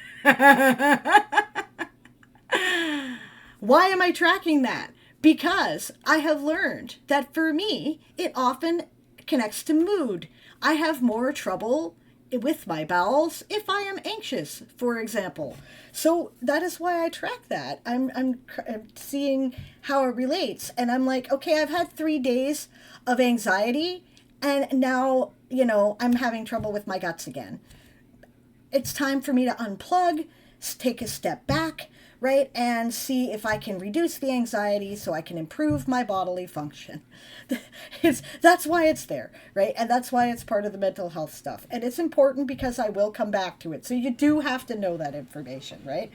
Why am I tracking that? Because I have learned that for me, it often connects to mood. I have more trouble with my bowels if I am anxious, for example. So that is why I track that. I'm seeing how it relates. And I'm like, okay, I've had 3 days of anxiety and now, I'm having trouble with my guts again. It's time for me to unplug, take a step back, right? And see if I can reduce the anxiety so I can improve my bodily function. That's why it's there, right? And that's why it's part of the mental health stuff. And it's important because I will come back to it. So you do have to know that information, right?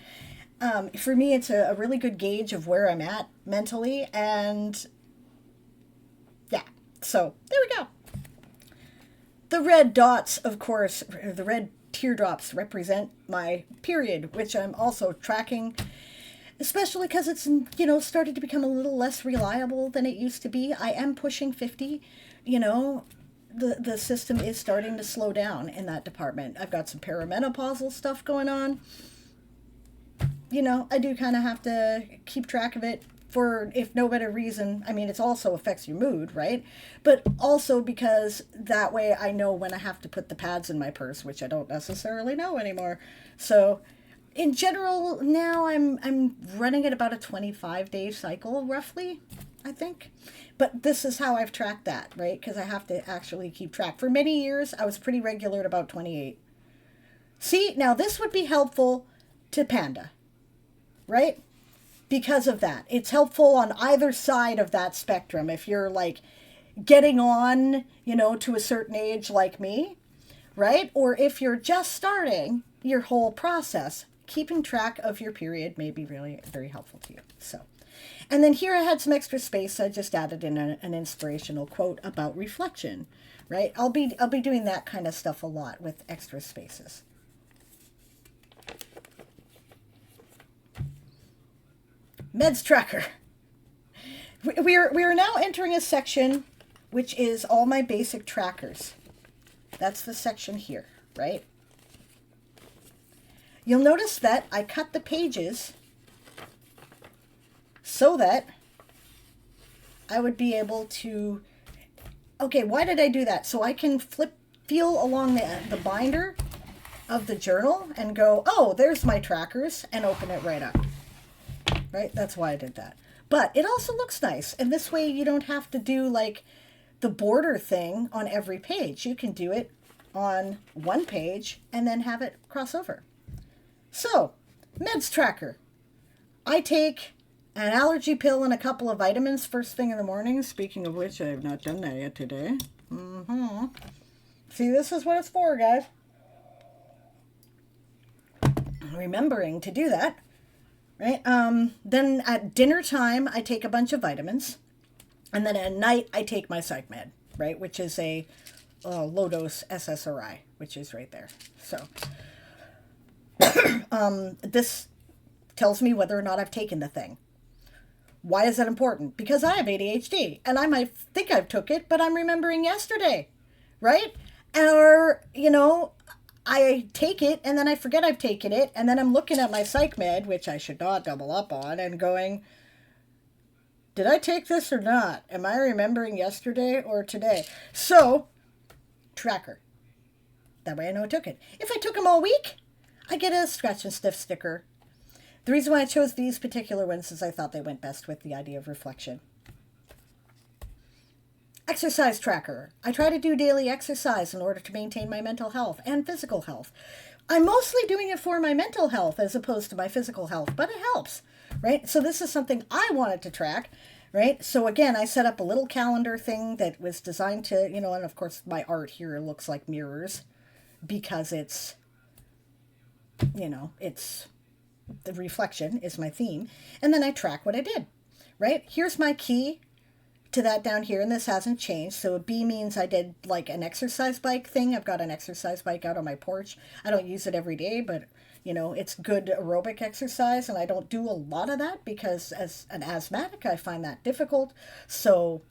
For me, it's a really good gauge of where I'm at mentally. And yeah, so there we go. The red dots, of course, the red teardrops represent my period, which I'm also tracking. especially because it's, started to become a little less reliable than it used to be. I am pushing 50, you know, the system is starting to slow down in that department. I've got some perimenopausal stuff going on. I do kind of have to keep track of it for, if no better reason. I mean, it also affects your mood, right? But also because that way I know when I have to put the pads in my purse, which I don't necessarily know anymore. So in general, now I'm running at about a 25-day cycle, roughly, I think. But this is how I've tracked that, right? Because I have to actually keep track. For many years, I was pretty regular at about 28. See, now this would be helpful to Panda, right? Because of that. It's helpful on either side of that spectrum. If you're like getting on, to a certain age like me, right? Or if you're just starting your whole process, keeping track of your period may be really very helpful to you. So, and then here I had some extra space. I just added in an inspirational quote about reflection, right? I'll be doing that kind of stuff a lot with extra spaces. Meds tracker. We are now entering a section which is all my basic trackers. That's the section here, right? You'll notice that I cut the pages so that I would be able to, okay, why did I do that? So I can feel along the binder of the journal and go, oh, there's my trackers, and open it right up. Right? That's why I did that. But it also looks nice. And this way you don't have to do like the border thing on every page. You can do it on one page and then have it cross over. So, meds tracker. I take an allergy pill and a couple of vitamins first thing in the morning. Speaking of which, I have not done that yet today. See, this is what it's for, guys. Remembering to do that. Right? Then at dinner time, I take a bunch of vitamins. And then at night, I take my psych med, right? Which is a low-dose SSRI, which is right there. So this tells me whether or not I've taken the thing. Why is that important? Because I have ADHD. And I might think I've took it, but I'm remembering yesterday, right? Or, I take it and then I forget I've taken it, and then I'm looking at my psych med, which I should not double up on, and going, did I take this or not? Am I remembering yesterday or today? So, tracker. That way I know I took it. If I took them all week, I get a scratch and sniff sticker. The reason why I chose these particular ones is I thought they went best with the idea of reflection. Exercise tracker. I try to do daily exercise in order to maintain my mental health and physical health. I'm mostly doing it for my mental health as opposed to my physical health, but it helps, right? So this is something I wanted to track, right? So again, I set up a little calendar thing that was designed to, and of course my art here looks like mirrors because it's, it's the reflection is my theme. And then I track what I did, right? Here's my key to that down here, and this hasn't changed. So a B means I did like an exercise bike thing. I've got an exercise bike out on my porch. I don't use it every day, but it's good aerobic exercise, and I don't do a lot of that because as an asthmatic, I find that difficult. So,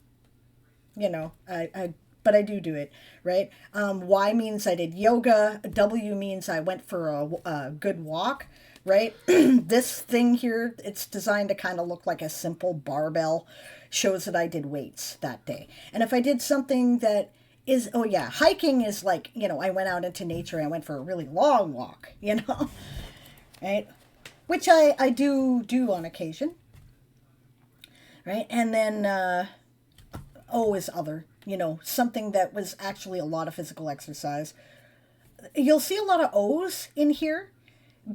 but I do it, right? Y means I did yoga. W means I went for a good walk, right? This thing here, it's designed to kind of look like a simple barbell, shows that I did weights that day. And if I did something that is, hiking is like, I went out into nature and I went for a really long walk, right? Which I do on occasion, right? And then O is other, something that was actually a lot of physical exercise. You'll see a lot of O's in here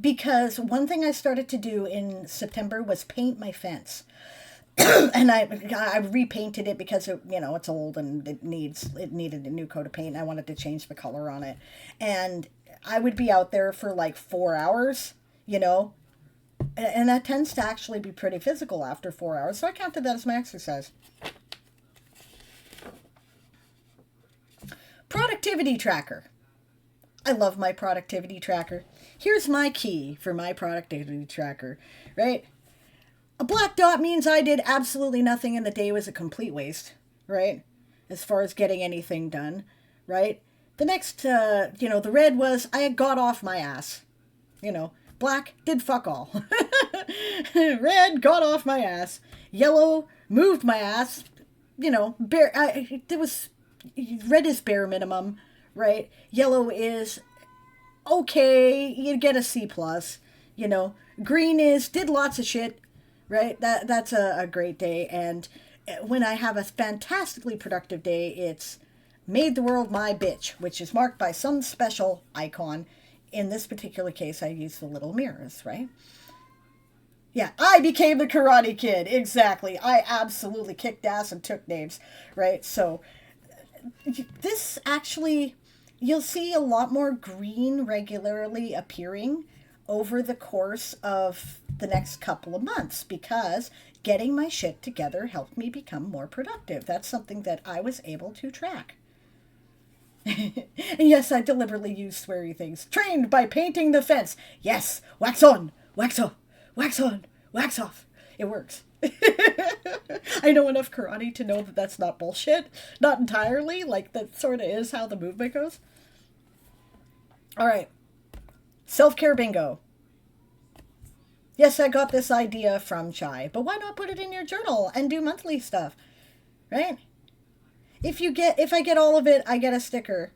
because one thing I started to do in September was paint my fence. And I repainted it because it's old and it needed a new coat of paint. And I wanted to change the color on it, and I would be out there for like 4 hours, and that tends to actually be pretty physical after 4 hours. So I counted that as my exercise. Productivity tracker. I love my productivity tracker. Here's my key for my productivity tracker, right? A black dot means I did absolutely nothing and the day was a complete waste, right? As far as getting anything done, right? The next, the red was I got off my ass. Black did fuck all. Red got off my ass. Yellow moved my ass. There was red is bare minimum, right? Yellow is okay. You get a C plus. Green is did lots of shit, right? That's a great day. And when I have a fantastically productive day, it's made the world my bitch, which is marked by some special icon. In this particular case, I use the little mirrors, right? Yeah, I became the Karate Kid. Exactly. I absolutely kicked ass and took names, right? So this actually, you'll see a lot more green regularly appearing over the course of the next couple of months because getting my shit together helped me become more productive. That's something that I was able to track. And yes, I deliberately use sweary things. Trained by painting the fence. Yes, wax on, wax off, wax on, wax off. It works. I know enough karate to know that that's not bullshit. Not entirely. Like, that sort of is how the movement goes. All right. Self-care bingo. Yes, I got this idea from Chai, but why not put it in your journal and do monthly stuff, right? If I get all of it, I get a sticker.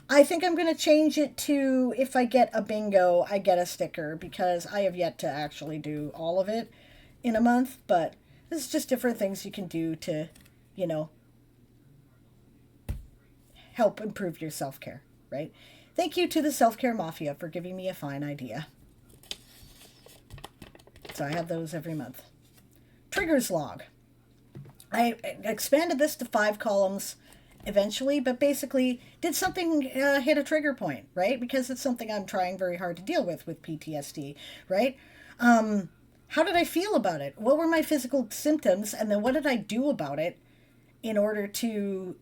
I think I'm going to change it to if I get a bingo, I get a sticker because I have yet to actually do all of it in a month, but this is just different things you can do to, help improve your self-care, right? Thank you to the Self-Care Mafia for giving me a fine idea. So I have those every month. Triggers log. I expanded this to 5 columns eventually, but basically did something hit a trigger point, right? Because it's something I'm trying very hard to deal with PTSD, right? How did I feel about it? What were my physical symptoms? And then what did I do about it in order to,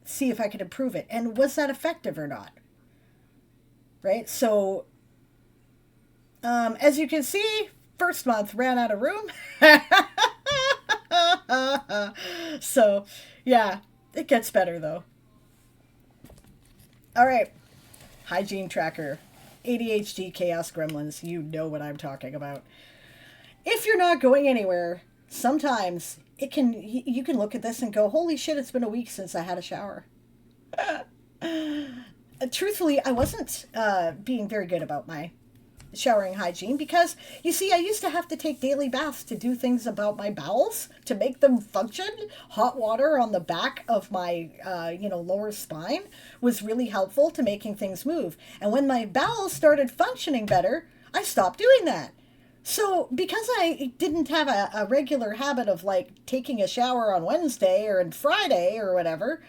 see if I could improve it? And was that effective or not? Right? So, as you can see, first month ran out of room. So, yeah, it gets better though. All right. Hygiene tracker. ADHD Chaos Gremlins. You know what I'm talking about. If you're not going anywhere, sometimes you can look at this and go, holy shit, it's been a week since I had a shower. Truthfully, I wasn't being very good about my showering hygiene because, you see, I used to have to take daily baths to do things about my bowels to make them function. Hot water on the back of my lower spine was really helpful to making things move. And when my bowels started functioning better, I stopped doing that. So because I didn't have a regular habit of like taking a shower on Wednesday or on Friday or whatever,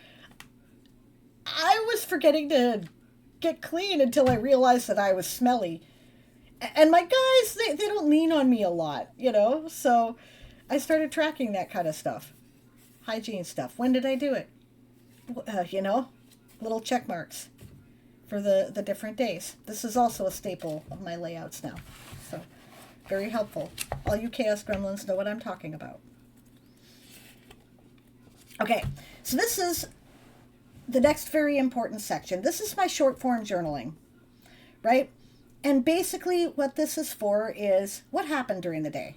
I was forgetting to get clean until I realized that I was smelly. And my guys, they don't lean on me a lot, so I started tracking that kind of stuff. Hygiene stuff. When did I do it? Little check marks for the different days. This is also a staple of my layouts now. So, very helpful. All you Chaos Gremlins know what I'm talking about. Okay, so this is the next very important section. This is my short form journaling, right? And basically what this is for is what happened during the day.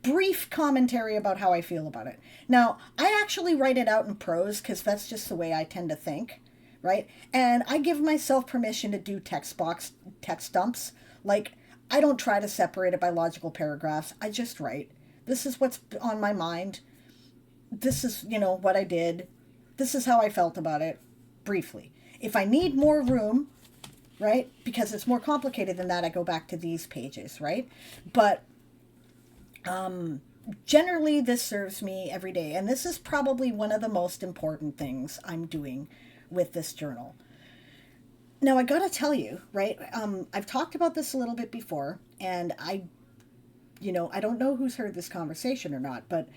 Brief commentary about how I feel about it. Now, I actually write it out in prose because that's just the way I tend to think, right? And I give myself permission to do text dumps. Like, I don't try to separate it by logical paragraphs. I just write. This is what's on my mind. This is, what I did. This is how I felt about it, briefly. If I need more room, right, because it's more complicated than that, I go back to these pages, right? But generally, this serves me every day. And this is probably one of the most important things I'm doing with this journal. Now, I got to tell you, right, I've talked about this a little bit before, and I don't know who's heard this conversation or not, but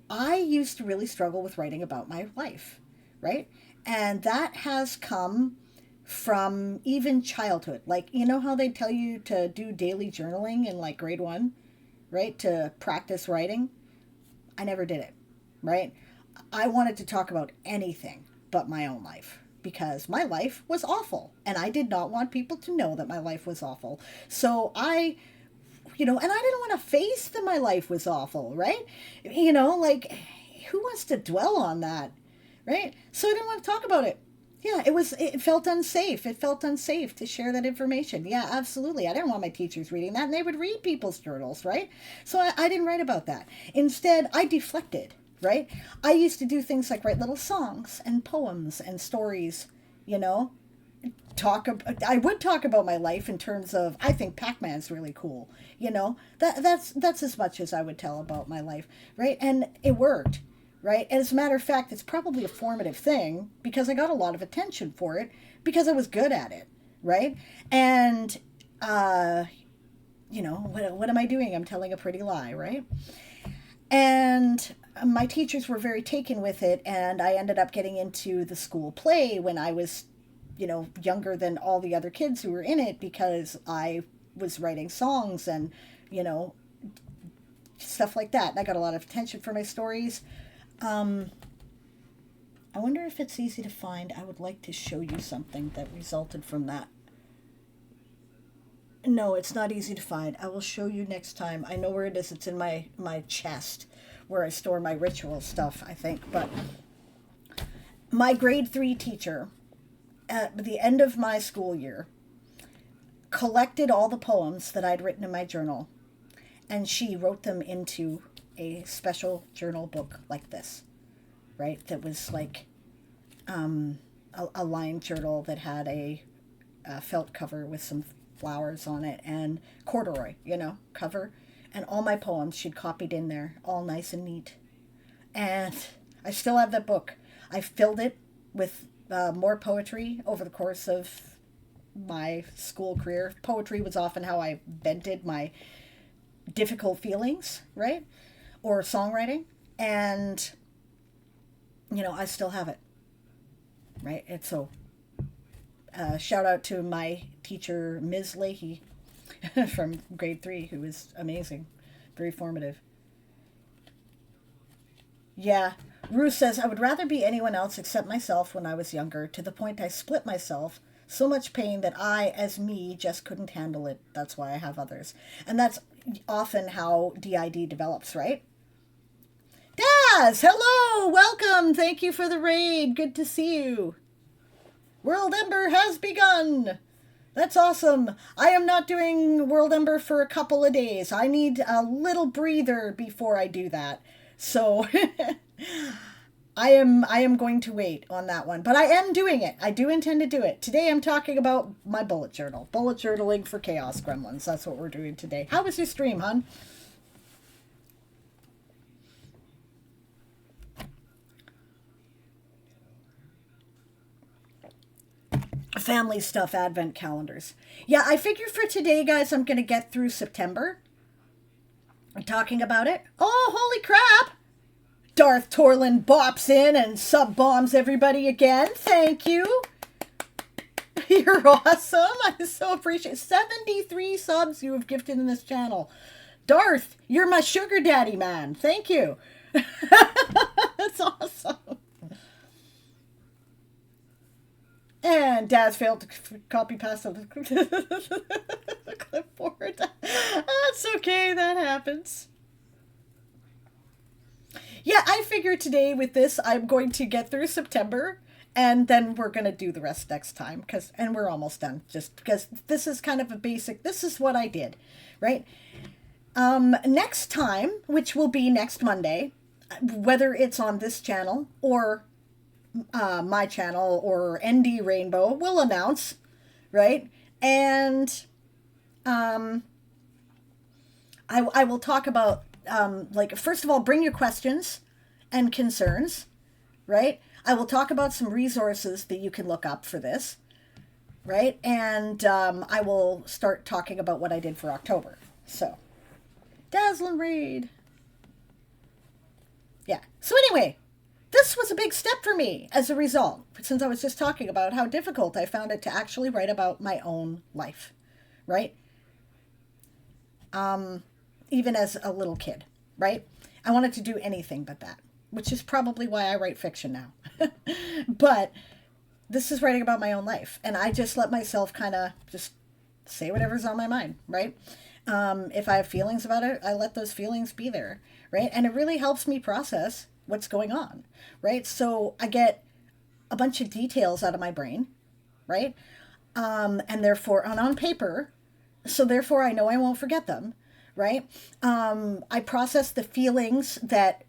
I used to really struggle with writing about my life, right? And that has come from even childhood. Like, how they tell you to do daily journaling in like grade 1, right, to practice writing, I never did it, right? I wanted to talk about anything but my own life because my life was awful and I did not want people to know that my life was awful. So and I didn't want to face that my life was awful, right? Like, who wants to dwell on that, right? So I didn't want to talk about it. Yeah, it felt unsafe. It felt unsafe to share that information. Yeah, absolutely. I didn't want my teachers reading that, and they would read people's journals, right? So I didn't write about that. Instead, I deflected, right? I used to do things like write little songs and poems and stories, you know, I would talk about my life in terms of I think Pac-Man's really cool. That's as much as I would tell about my life, right? And it worked, right? And as a matter of fact, it's probably a formative thing because I got a lot of attention for it because I was good at it, right? And what am I doing? I'm telling a pretty lie, right? And my teachers were very taken with it, and I ended up getting into the school play when I was younger than all the other kids who were in it because I was writing songs and, stuff like that. And I got a lot of attention for my stories. I wonder if it's easy to find. I would like to show you something that resulted from that. No, it's not easy to find. I will show you next time. I know where it is. It's in my chest where I store my ritual stuff, I think. But my grade 3 teacher at the end of my school year, collected all the poems that I'd written in my journal, and she wrote them into a special journal book like this, right? That was like a lined journal that had a felt cover with some flowers on it and corduroy, cover. And all my poems she'd copied in there, all nice and neat. And I still have that book. I filled it with more poetry over the course of my school career. Poetry was often how I vented my difficult feelings, right? Or songwriting. And, I still have it, right? And so, shout out to my teacher, Ms. Leahy, from grade 3, who was amazing, very formative. Yeah. Ruth says, I would rather be anyone else except myself when I was younger, to the point I split myself. So much pain that I, as me, just couldn't handle it. That's why I have others. And that's often how DID develops, right? Daz, hello, welcome. Thank you for the raid. Good to see you. World Ember has begun. That's awesome. I am not doing World Ember for a couple of days. I need a little breather before I do that. So I am going to wait on that one, but I am doing it. I do intend to do it. Today I'm talking about my bullet journal. Bullet journaling for Chaos Gremlins. That's what we're doing today. How was your stream, hon? Family stuff, advent calendars. Yeah, I figure for today, guys, I'm going to get through September. I'm talking about it. Oh, holy crap! Darth Torlin bops in and sub-bombs everybody again. Thank you. You're awesome. I so appreciate it. 73 subs you have gifted in this channel. Darth, you're my sugar daddy, man. Thank you. That's awesome. And Daz failed to copy paste the clipboard. That's okay, that happens. Yeah, I figured today with this, I'm going to get through September, and then we're going to do the rest next time, and we're almost done, just because this is kind of a basic, this is what I did, right? Next time, which will be next Monday, whether it's on this channel or my channel or ND Rainbow, will announce, right? And I will talk about, first of all, bring your questions and concerns, right? I will talk about some resources that you can look up for this, right? And I will start talking about what I did for October. So, dazzling raid. Yeah. So anyway, this was a big step for me as a result, since I was just talking about how difficult I found it to actually write about my own life, right? even as a little kid, right? I wanted to do anything but that, which is probably why I write fiction now. But this is writing about my own life, and I just let myself kind of just say whatever's on my mind, right? If I have feelings about it, I let those feelings be there, right? And it really helps me process what's going on, right? So I get a bunch of details out of my brain, right? And therefore, on paper, so therefore I know I won't forget them, right? I process the feelings that,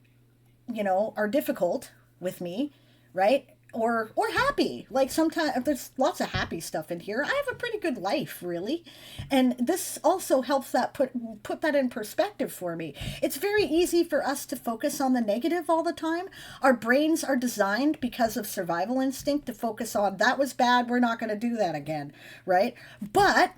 are difficult with me, right? Or happy. Like sometimes there's lots of happy stuff in here. I have a pretty good life, really. And this also helps that put that in perspective for me. It's very easy for us to focus on the negative all the time. Our brains are designed because of survival instinct to focus on that was bad, we're not going to do that again, right? But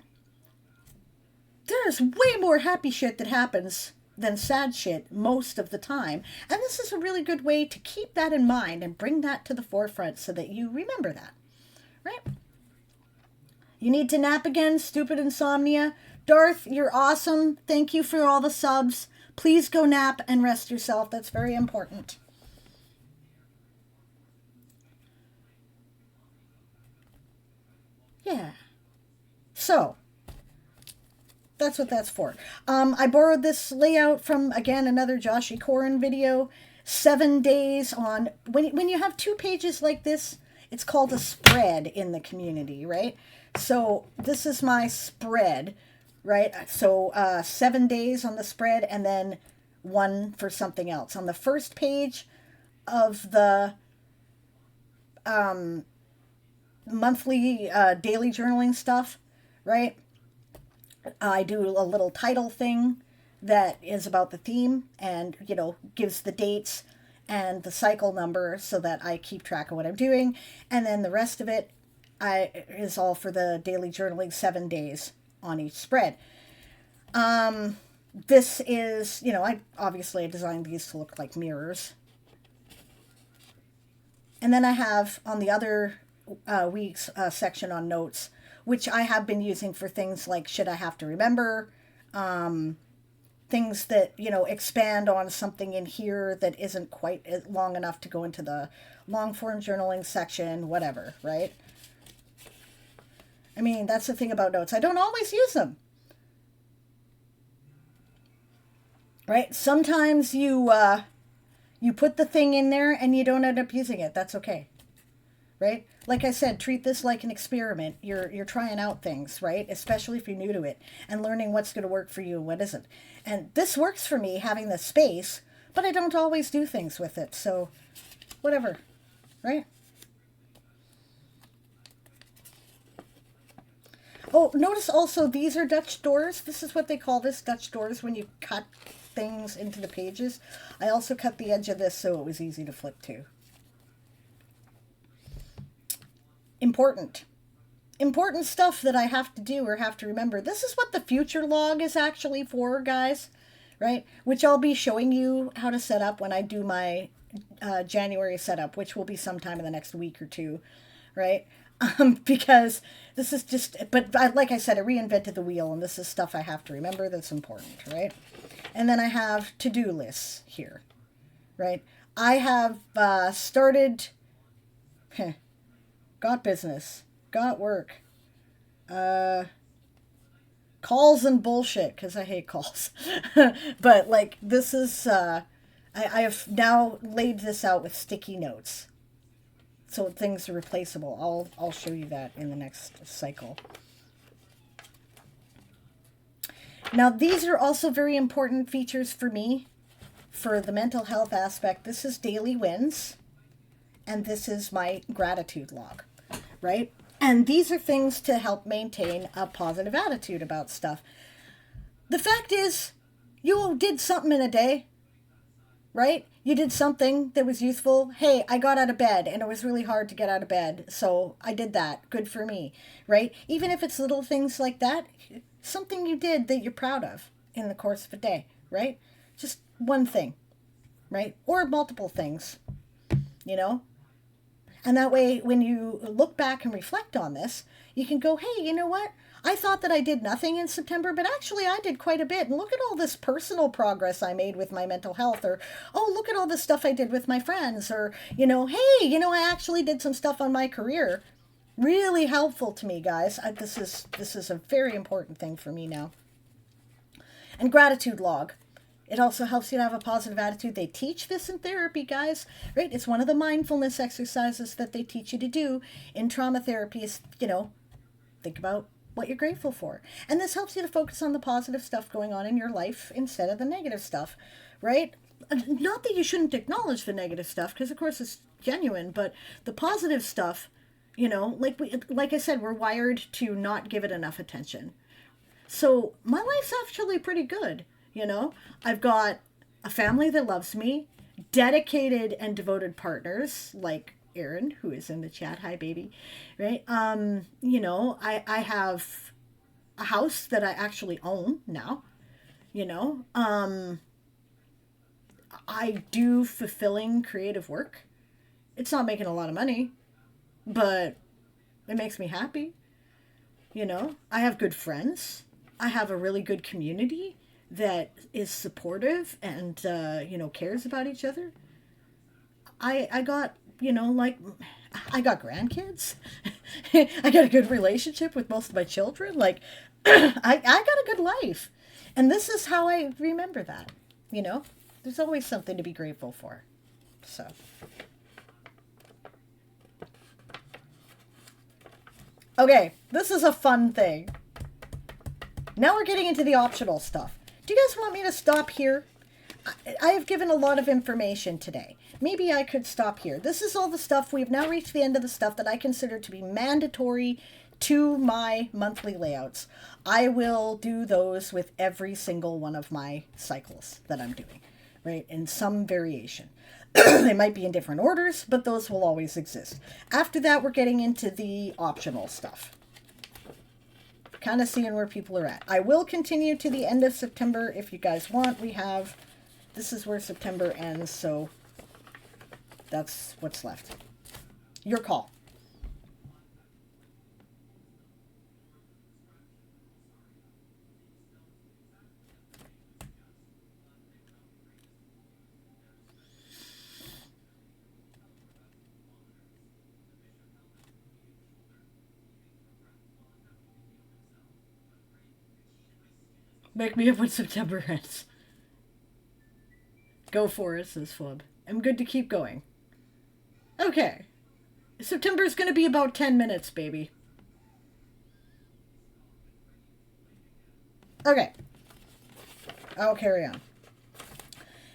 there's way more happy shit that happens than sad shit most of the time. And this is a really good way to keep that in mind and bring that to the forefront so that you remember that, right? You need to nap again, stupid insomnia. Darth, you're awesome. Thank you for all the subs. Please go nap and rest yourself. That's very important. Yeah. So, that's what that's for. I borrowed this layout from, again, another Joshi Corin video. 7 days on... When you have 2 pages like this, it's called a spread in the community, right? So this is my spread, right? So 7 days on the spread and then 1 for something else. On the first page of the monthly daily journaling stuff, right? I do a little title thing that is about the theme and, gives the dates and the cycle number so that I keep track of what I'm doing. And then the rest of it is all for the daily journaling, 7 days on each spread. This is, I designed these to look like mirrors. And then I have on the other week's section on notes, which I have been using for things like should I have to remember, things that, expand on something in here that isn't quite long enough to go into the long form journaling section, whatever, right? I mean, that's the thing about notes. I don't always use them, right? Sometimes you put the thing in there and you don't end up using it. That's okay. Right? Like I said, treat this like an experiment. You're trying out things, right? Especially if you're new to it and learning what's going to work for you and what isn't. And this works for me, having the space, but I don't always do things with it. So whatever, right? Oh, notice also these are Dutch doors. This is what they call this, Dutch doors, when you cut things into the pages. I also cut the edge of this so it was easy to flip to. Important stuff that I have to do or have to remember. This is what the future log is actually for, guys, right? Which I'll be showing you how to set up when I do my January setup, which will be sometime in the next week or 2, right? Because this is just, like I said, I reinvented the wheel, and this is stuff I have to remember that's important, right? And then I have to-do lists here, right? I have started... got business, got work, calls and bullshit, because I hate calls. But, like, this is, I have now laid this out with sticky notes. So things are replaceable. I'll show you that in the next cycle. Now, these are also very important features for me for the mental health aspect. This is daily wins, and this is my gratitude log. Right? And these are things to help maintain a positive attitude about stuff. The fact is, you did something in a day, right? You did something that was useful. Hey, I got out of bed and it was really hard to get out of bed, so I did that. Good for me, right? Even if it's little things like that, something you did that you're proud of in the course of a day, right? Just one thing, right? Or multiple things, And that way, when you look back and reflect on this, you can go, hey, you know what? I thought that I did nothing in September, but actually I did quite a bit. And look at all this personal progress I made with my mental health, or, oh, look at all this stuff I did with my friends, or, hey, I actually did some stuff on my career. Really helpful to me, guys. This is a very important thing for me now. And gratitude log. It also helps you to have a positive attitude. They teach this in therapy, guys, right? It's one of the mindfulness exercises that they teach you to do in trauma therapy is, think about what you're grateful for. And this helps you to focus on the positive stuff going on in your life instead of the negative stuff, right? Not that you shouldn't acknowledge the negative stuff, because of course it's genuine, but the positive stuff, like I said, we're wired to not give it enough attention. So my life's actually pretty good. I've got a family that loves me, dedicated and devoted partners like Erin, who is in the chat. Hi, baby. Right? I have a house that I actually own now. I do fulfilling creative work. It's not making a lot of money, but it makes me happy. I have good friends. I have a really good community that is supportive and, cares about each other. I got, I got grandkids. I got a good relationship with most of my children. I got a good life. And this is how I remember that, There's always something to be grateful for. So. Okay, this is a fun thing. Now we're getting into the optional stuff. Do you guys want me to stop here? I have given a lot of information today. Maybe I could stop here. This is all the stuff. We've now reached the end of the stuff that I consider to be mandatory to my monthly layouts. I will do those with every single one of my cycles that I'm doing, right? In some variation. They might be in different orders, but those will always exist. After that, we're getting into the optional stuff. Kind of seeing where people are at. I will continue to the end of September if you guys want. This is where September ends, so that's what's left. Your call. Make me up when September ends. Go for it, says Flub. I'm good to keep going. Okay. September's gonna be about 10 minutes, baby. Okay. I'll carry on.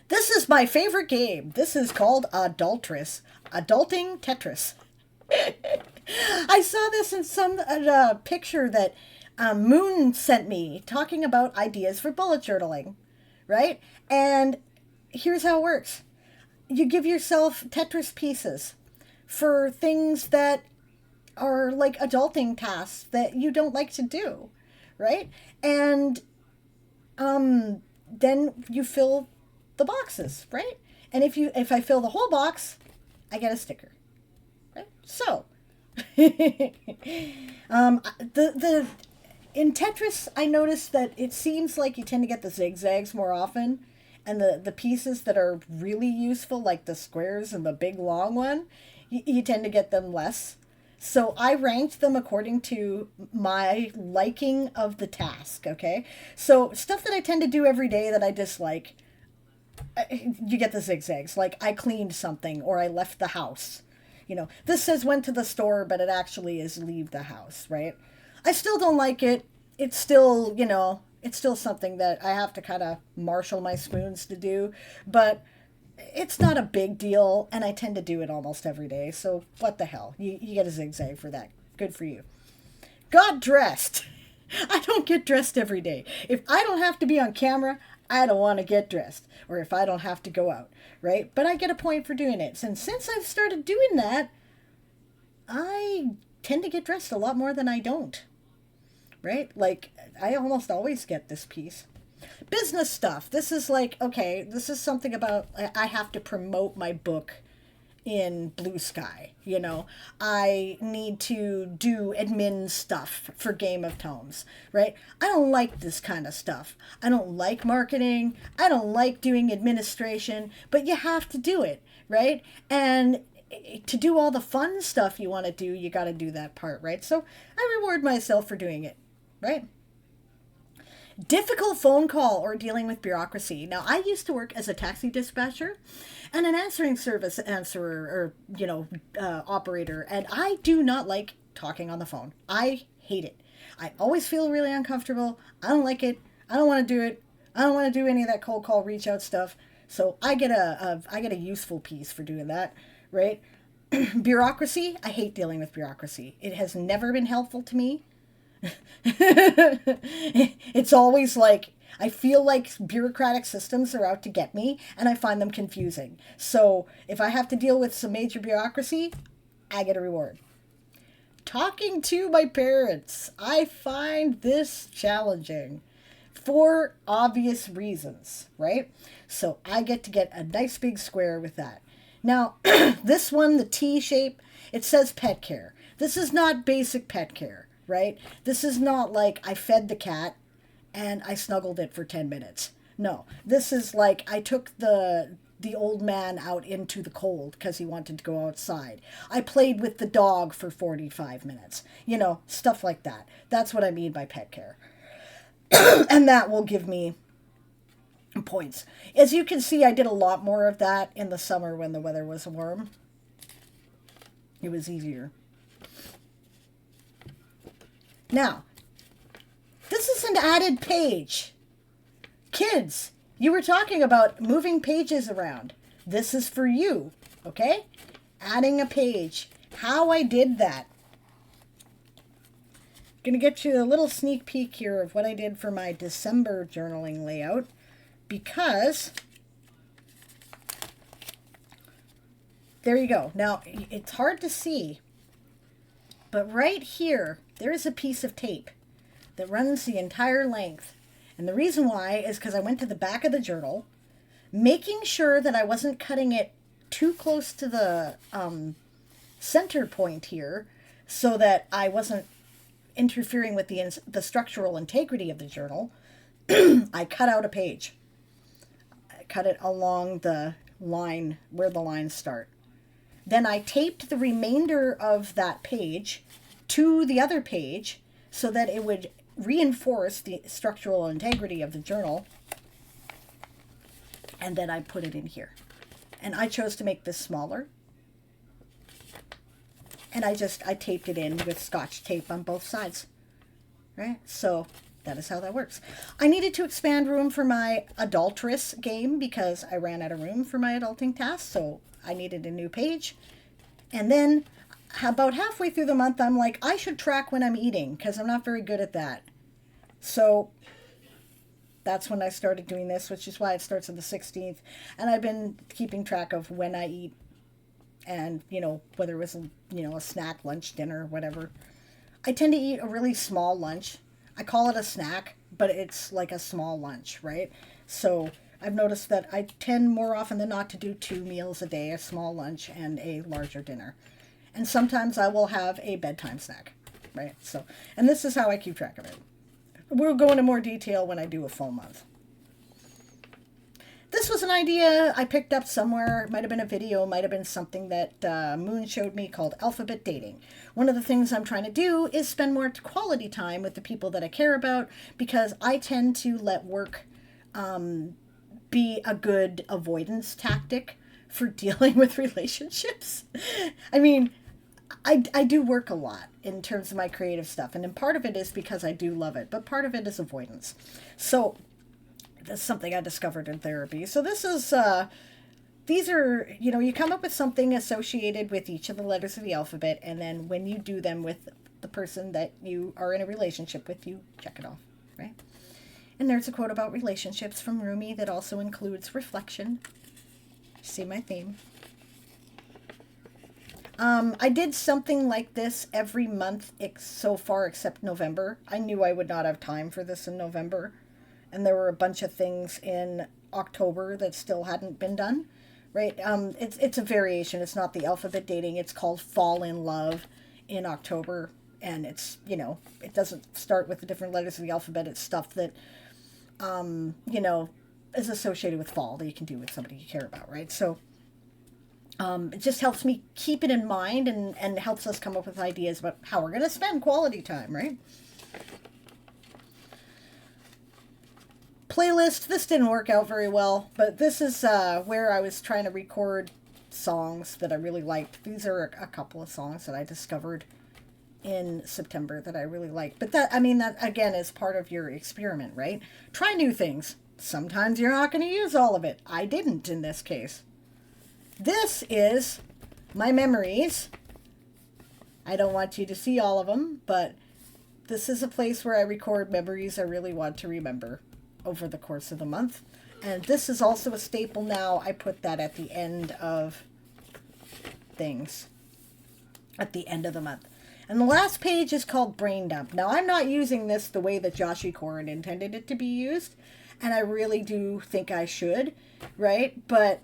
This is my favorite game. This is called Adultress. Adulting Tetris. I saw this in some picture that Moon sent me talking about ideas for bullet journaling, right? And here's how it works. You give yourself Tetris pieces for things that are like adulting tasks that you don't like to do, right? And then you fill the boxes, right? And if I fill the whole box, I get a sticker, right? So, in Tetris, I noticed that it seems like you tend to get the zigzags more often, and the pieces that are really useful, like the squares and the big long one, you tend to get them less. So I ranked them according to my liking of the task, okay? So stuff that I tend to do every day that I dislike, you get the zigzags. Like I cleaned something or I left the house. This says went to the store, but it actually is leave the house, right? I still don't like it. It's still, it's still something that I have to kind of marshal my spoons to do, but it's not a big deal, and I tend to do it almost every day, so what the hell? You get a zigzag for that. Good for you. Got dressed. I don't get dressed every day. If I don't have to be on camera, I don't want to get dressed, or if I don't have to go out, right? But I get a point for doing it. And since I've started doing that, I tend to get dressed a lot more than I don't, right? Like, I almost always get this piece. Business stuff. This is like, okay, this is something about I have to promote my book in Blue Sky. I need to do admin stuff for Game of Tomes, right? I don't like this kind of stuff. I don't like marketing. I don't like doing administration, but you have to do it, right? And to do all the fun stuff you want to do, you got to do that part, right? So I reward myself for doing it, right? Difficult phone call or dealing with bureaucracy. Now, I used to work as a taxi dispatcher and an answering service answerer or, operator, and I do not like talking on the phone. I hate it. I always feel really uncomfortable. I don't like it. I don't want to do it. I don't want to do any of that cold call reach out stuff. So I get a useful piece for doing that, right? Bureaucracy. I hate dealing with bureaucracy. It has never been helpful to me. It's always like I feel like bureaucratic systems are out to get me, and I find them confusing. So if I have to deal with some major bureaucracy, I get a reward. Talking to my parents. I find this challenging for obvious reasons, right? So I get a nice big square with that. Now, this one, the T shape, it says pet care. This is not basic pet care, right? This is not like I fed the cat and I snuggled it for 10 minutes. No, this is like I took the old man out into the cold because he wanted to go outside. I played with the dog for 45 minutes. Stuff like that. That's what I mean by pet care. And that will give me points. As you can see, I did a lot more of that in the summer when the weather was warm. It was easier. Now, this is an added page. Kids, you were talking about moving pages around. This is for you, okay? Adding a page. How I did that. Going to get you a little sneak peek here of what I did for my December journaling layout, because there you go. Now, it's hard to see, but right here, there is a piece of tape that runs the entire length. And the reason why is because I went to the back of the journal, making sure that I wasn't cutting it too close to the center point here, so that I wasn't interfering with the structural integrity of the journal. I cut out a page. I cut it along the line where the lines start. Then I taped the remainder of that page to the other page so that it would reinforce the structural integrity of the journal. And then I put it in here. And I chose to make this smaller. And I taped it in with Scotch tape on both sides. Right? So that is how that works. I needed to expand room for my adulteress game because I ran out of room for my adulting task. So I needed a new page. And then about halfway through the month, I'm like, I should track when I'm eating because I'm not very good at that. So that's when I started doing this, which is why it starts on the 16th. And I've been keeping track of when I eat and, whether it was, a snack, lunch, dinner, whatever. I tend to eat a really small lunch. I call it a snack, but it's like a small lunch, right? So I've noticed that I tend more often than not to do 2 meals a day, a small lunch and a larger dinner. And sometimes I will have a bedtime snack, right? So, and this is how I keep track of it. We'll go into more detail when I do a full month. This was an idea I picked up somewhere. It might have been a video, might have been something that Moon showed me called alphabet dating. One of the things I'm trying to do is spend more quality time with the people that I care about, because I tend to let work be a good avoidance tactic for dealing with relationships. I mean, I do work a lot in terms of my creative stuff, and part of it is because I do love it, but part of it is avoidance. So that's something I discovered in therapy. So this is, these are, you come up with something associated with each of the letters of the alphabet, and then when you do them with the person that you are in a relationship with, you check it off, right? And there's a quote about relationships from Rumi that also includes reflection. See my theme. I did something like this every month so far except November. I knew I would not have time for this in November. And there were a bunch of things in October that still hadn't been done, right? It's a variation. It's not the alphabet dating. It's called Fall in Love in October. And it's, you know, it doesn't start with the different letters of the alphabet. It's stuff that, you know, is associated with fall that you can do with somebody you care about, right? So it just helps me keep it in mind and helps us come up with ideas about how we're going to spend quality time, right? Playlist, this didn't work out very well, but this is where I was trying to record songs that I really liked. These are a couple of songs that I discovered in September that I really liked. But that, I mean, that again is part of your experiment, right? Try new things. Sometimes you're not going to use all of it. I didn't in this case. This is my memories. I don't want you to see all of them, but this is a place where I record memories I really want to remember over the course of the month. And this is also a staple now. I put that at the end of things, at the end of the month. And the last page is called Brain Dump. Now, I'm not using this the way that Joshi Koren intended it to be used, and I really do think I should, right? But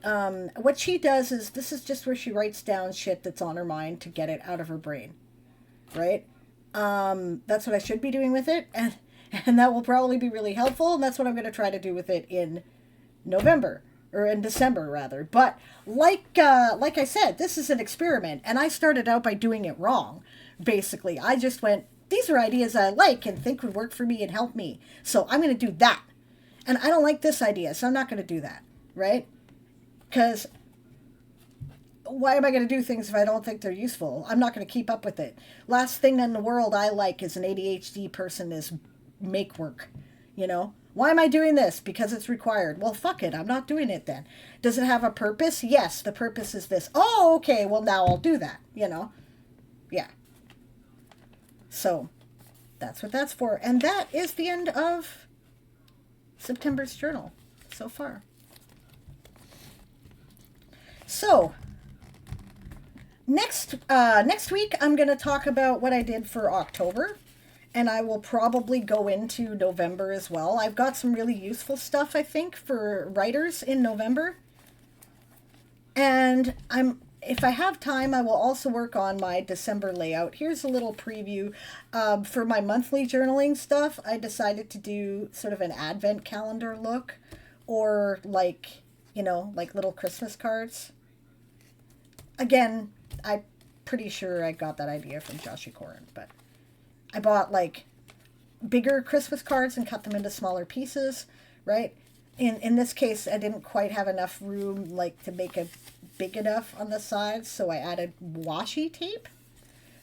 what she does is, this is just where she writes down shit that's on her mind to get it out of her brain, right? That's what I should be doing with it, and that will probably be really helpful, and that's what I'm going to try to do with it in November, or in December, rather. But like I said, this is an experiment, and I started out by doing it wrong. Basically, I just went, these are ideas I like and think would work for me and help me, so I'm going to do that. And I don't like this idea, so I'm not going to do that, right? Because why am I going to do things if I don't think they're useful? I'm not going to keep up with it. Last thing in the world I like as an ADHD person is make work, you know? Why am I doing this? Because it's required. Well, fuck it. I'm not doing it then. Does it have a purpose? Yes, the purpose is this. Oh, okay. Well, now I'll do that, you know? Yeah. So that's what that's for. And that is the end of September's journal so far. So next week, I'm going to talk about what I did for October. And I will probably go into November as well. I've got some really useful stuff, I think, for writers in November. And if I have time, I will also work on my December layout. Here's a little preview. For my monthly journaling stuff, I decided to do sort of an advent calendar look, or like, you know, like little Christmas cards. Again, I'm pretty sure I got that idea from Joshi Koren, but I bought like bigger Christmas cards and cut them into smaller pieces, right? In this case, I didn't quite have enough room like to make it big enough on the sides, so I added washi tape.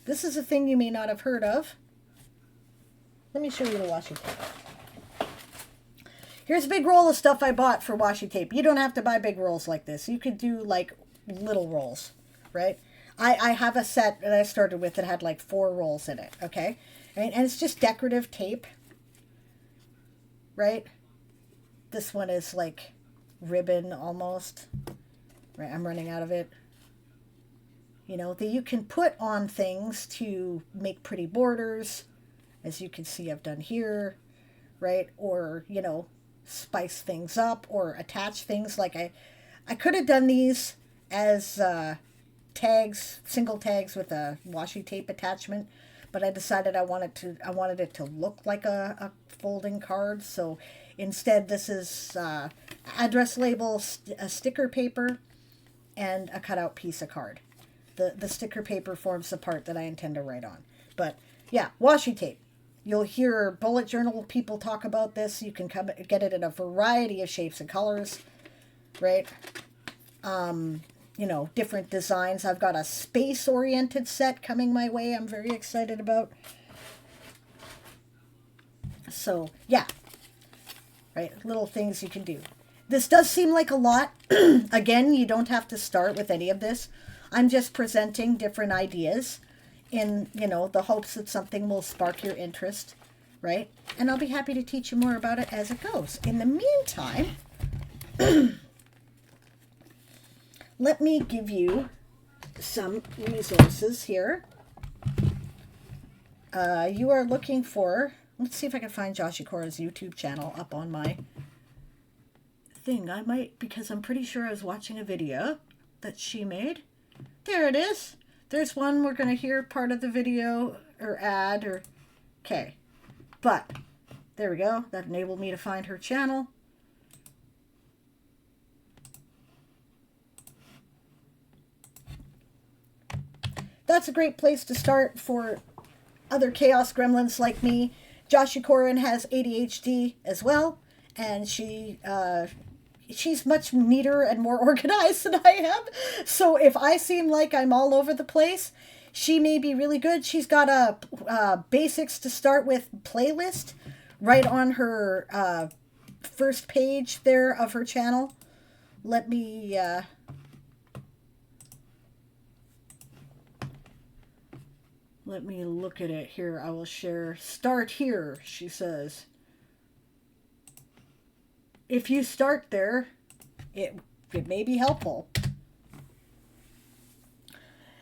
This is a thing you may not have heard of. Let me show you the washi tape. Here's a big roll of stuff I bought for washi tape. You don't have to buy big rolls like this. You could do like little rolls, right? I have a set that I started with that had like 4 rolls in it, okay? And it's just decorative tape, right? This one is like ribbon almost. Right, I'm running out of it. You know, that you can put on things to make pretty borders, as you can see I've done here, right? Or, you know, spice things up or attach things. Like I could have done these as tags, single tags with a washi tape attachment, but I decided I wanted it to look like a folding card. So instead, this is address label, a sticker paper, and a cutout piece of card. The sticker paper forms the part that I intend to write on. But yeah, washi tape. You'll hear bullet journal people talk about this. You can get it in a variety of shapes and colors, right? You know, different designs. I've got a space-oriented set coming my way I'm very excited about. So, yeah. Right, little things you can do. This does seem like a lot. Again, you don't have to start with any of this. I'm just presenting different ideas in, you know, the hopes that something will spark your interest, right? And I'll be happy to teach you more about it as it goes. In the meantime, let me give you some resources here. You are looking for, let's see if I can find Joshi Koren's YouTube channel up on my thing. I might, because I'm pretty sure I was watching a video that she made. There it is. There's one. We're going to hear part of the video or ad or... Okay. But there we go. That enabled me to find her channel. That's a great place to start for other Chaos Gremlins like me. Joshua Corin has ADHD as well, and she's much neater and more organized than I am. So if I seem like I'm all over the place, she may be really good. She's got a basics to start with playlist right on her first page there of her channel. Let me look at it here. I will share. Start here, she says. If you start there, it may be helpful.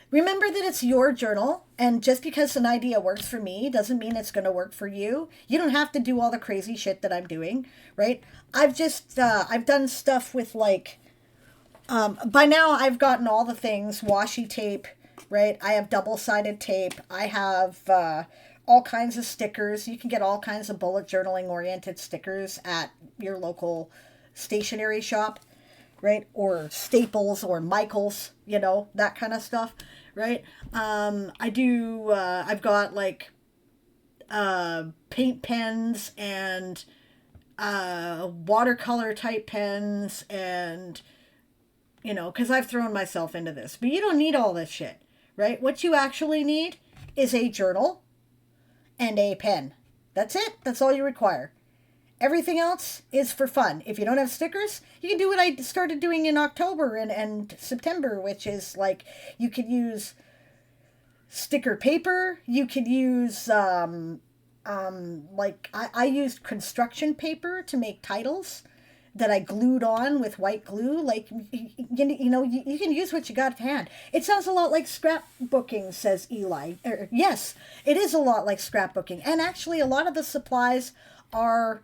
Remember that it's your journal, and just because an idea works for me doesn't mean it's going to work for you. You don't have to do all the crazy shit that I'm doing, right? I've done stuff with like, by now I've gotten all the things, washi tape, right? I have double-sided tape. I have all kinds of stickers. You can get all kinds of bullet journaling oriented stickers at your local stationery shop, right? Or Staples or Michael's, you know, that kind of stuff, right? I've got like paint pens and watercolor type pens and, you know, because I've thrown myself into this. But you don't need all this shit, right? What you actually need is a journal and a pen. That's it. That's all you require. Everything else is for fun. If you don't have stickers, you can do what I started doing in October and September, which is like you could use sticker paper. You could use like I used construction paper to make titles that I glued on with white glue. Like, you know, you can use what you got at hand. It sounds a lot like scrapbooking, says Eli. Yes, it is a lot like scrapbooking. And actually, a lot of the supplies are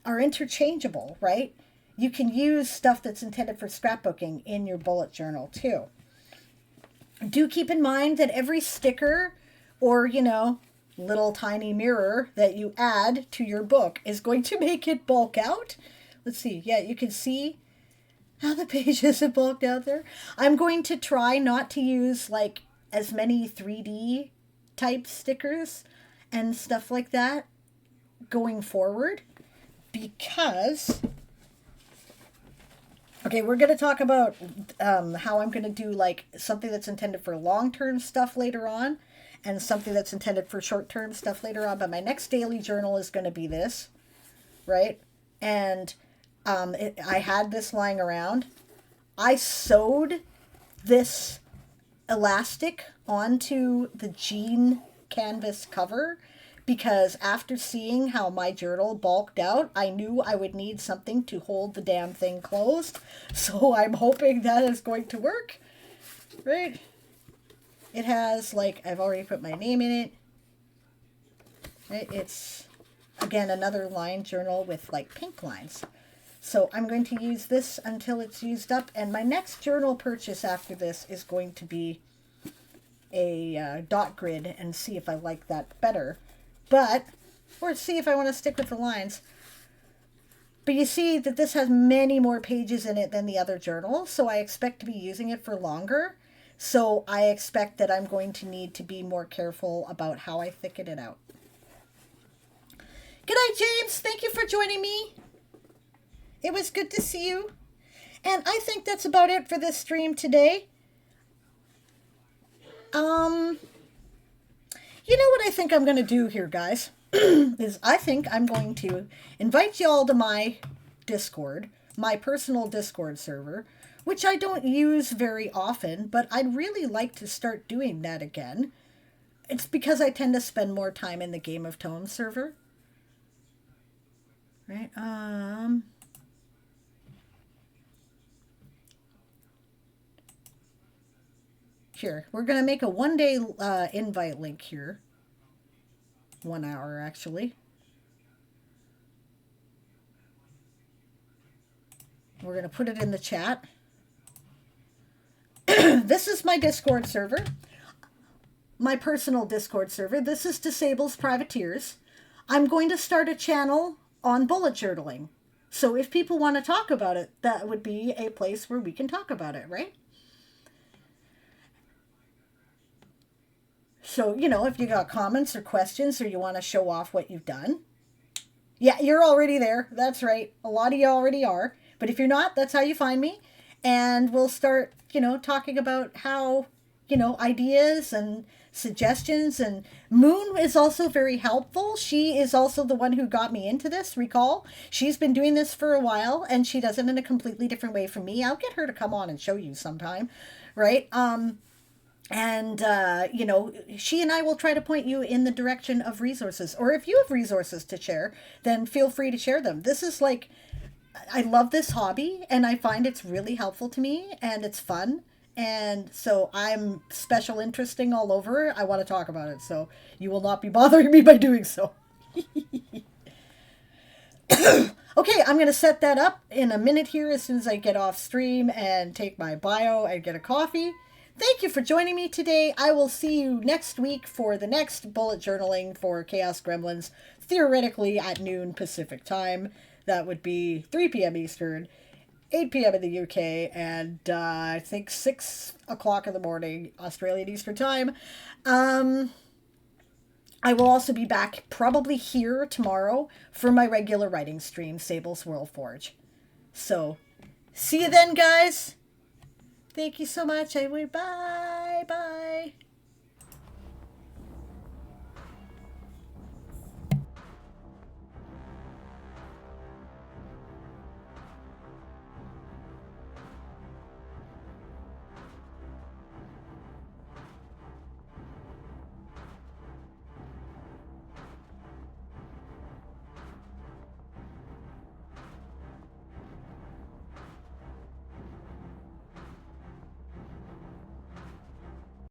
interchangeable, right? You can use stuff that's intended for scrapbooking in your bullet journal, too. Do keep in mind that every sticker or, you know, little tiny mirror that you add to your book is going to make it bulk out. Let's see. Yeah, you can see how the pages have bulked out there. I'm going to try not to use like as many 3D type stickers and stuff like that going forward because, okay, we're going to talk about how I'm going to do like something that's intended for long-term stuff later on and something that's intended for short-term stuff later on. But my next daily journal is going to be this, right? And I had this lying around. I sewed this elastic onto the jean canvas cover because after seeing how my journal bulked out, I knew I would need something to hold the damn thing closed. So I'm hoping that is going to work, right? It has, like, I've already put my name in it. Right? It's, again, another lined journal with, like, pink lines. So I'm going to use this until it's used up. And my next journal purchase after this is going to be a dot grid and see if I like that better. But, or see if I want to stick with the lines. But you see that this has many more pages in it than the other journal. So I expect to be using it for longer. So I expect that I'm going to need to be more careful about how I thicken it out. Good night, James. Thank you for joining me. It was good to see you. And I think that's about it for this stream today. You know what I think I'm going to do here, guys? Is I think I'm going to invite you all to my Discord, my personal Discord server, which I don't use very often, but I'd really like to start doing that again. It's because I tend to spend more time in the Game of Tones server. Right? Here, we're going to make a one-day invite link here. 1 hour, actually. We're going to put it in the chat. This is my Discord server. My personal Discord server. This is Disable's Privateers. I'm going to start a channel on bullet journaling. So if people want to talk about it, that would be a place where we can talk about it, right? So, you know, if you got comments or questions or you want to show off what you've done. Yeah, you're already there. That's right. A lot of you already are. But if you're not, that's how you find me. And we'll start, you know, talking about how, you know, ideas and suggestions. And Moon is also very helpful. She is also the one who got me into this, recall. She's been doing this for a while and she does it in a completely different way from me. I'll get her to come on and show you sometime, right? You know, she and I will try to point you in the direction of resources. Or if you have resources to share, then feel free to share them. This is like, I love this hobby and I find it's really helpful to me and it's fun. And so I'm special interesting all over. I want to talk about it. So you will not be bothering me by doing so. Okay, I'm going to set that up in a minute here as soon as I get off stream and take my bio and get a coffee. Thank you for joining me today. I will see you next week for the next bullet journaling for Chaos Gremlins, theoretically at noon Pacific time. That would be 3 p.m. Eastern, 8 p.m. in the UK, and I think 6 o'clock in the morning Australian Eastern time. I will also be back probably here tomorrow for my regular writing stream, Sable's World Forge. So, see you then, guys. Thank you so much. Anyway, bye. Bye.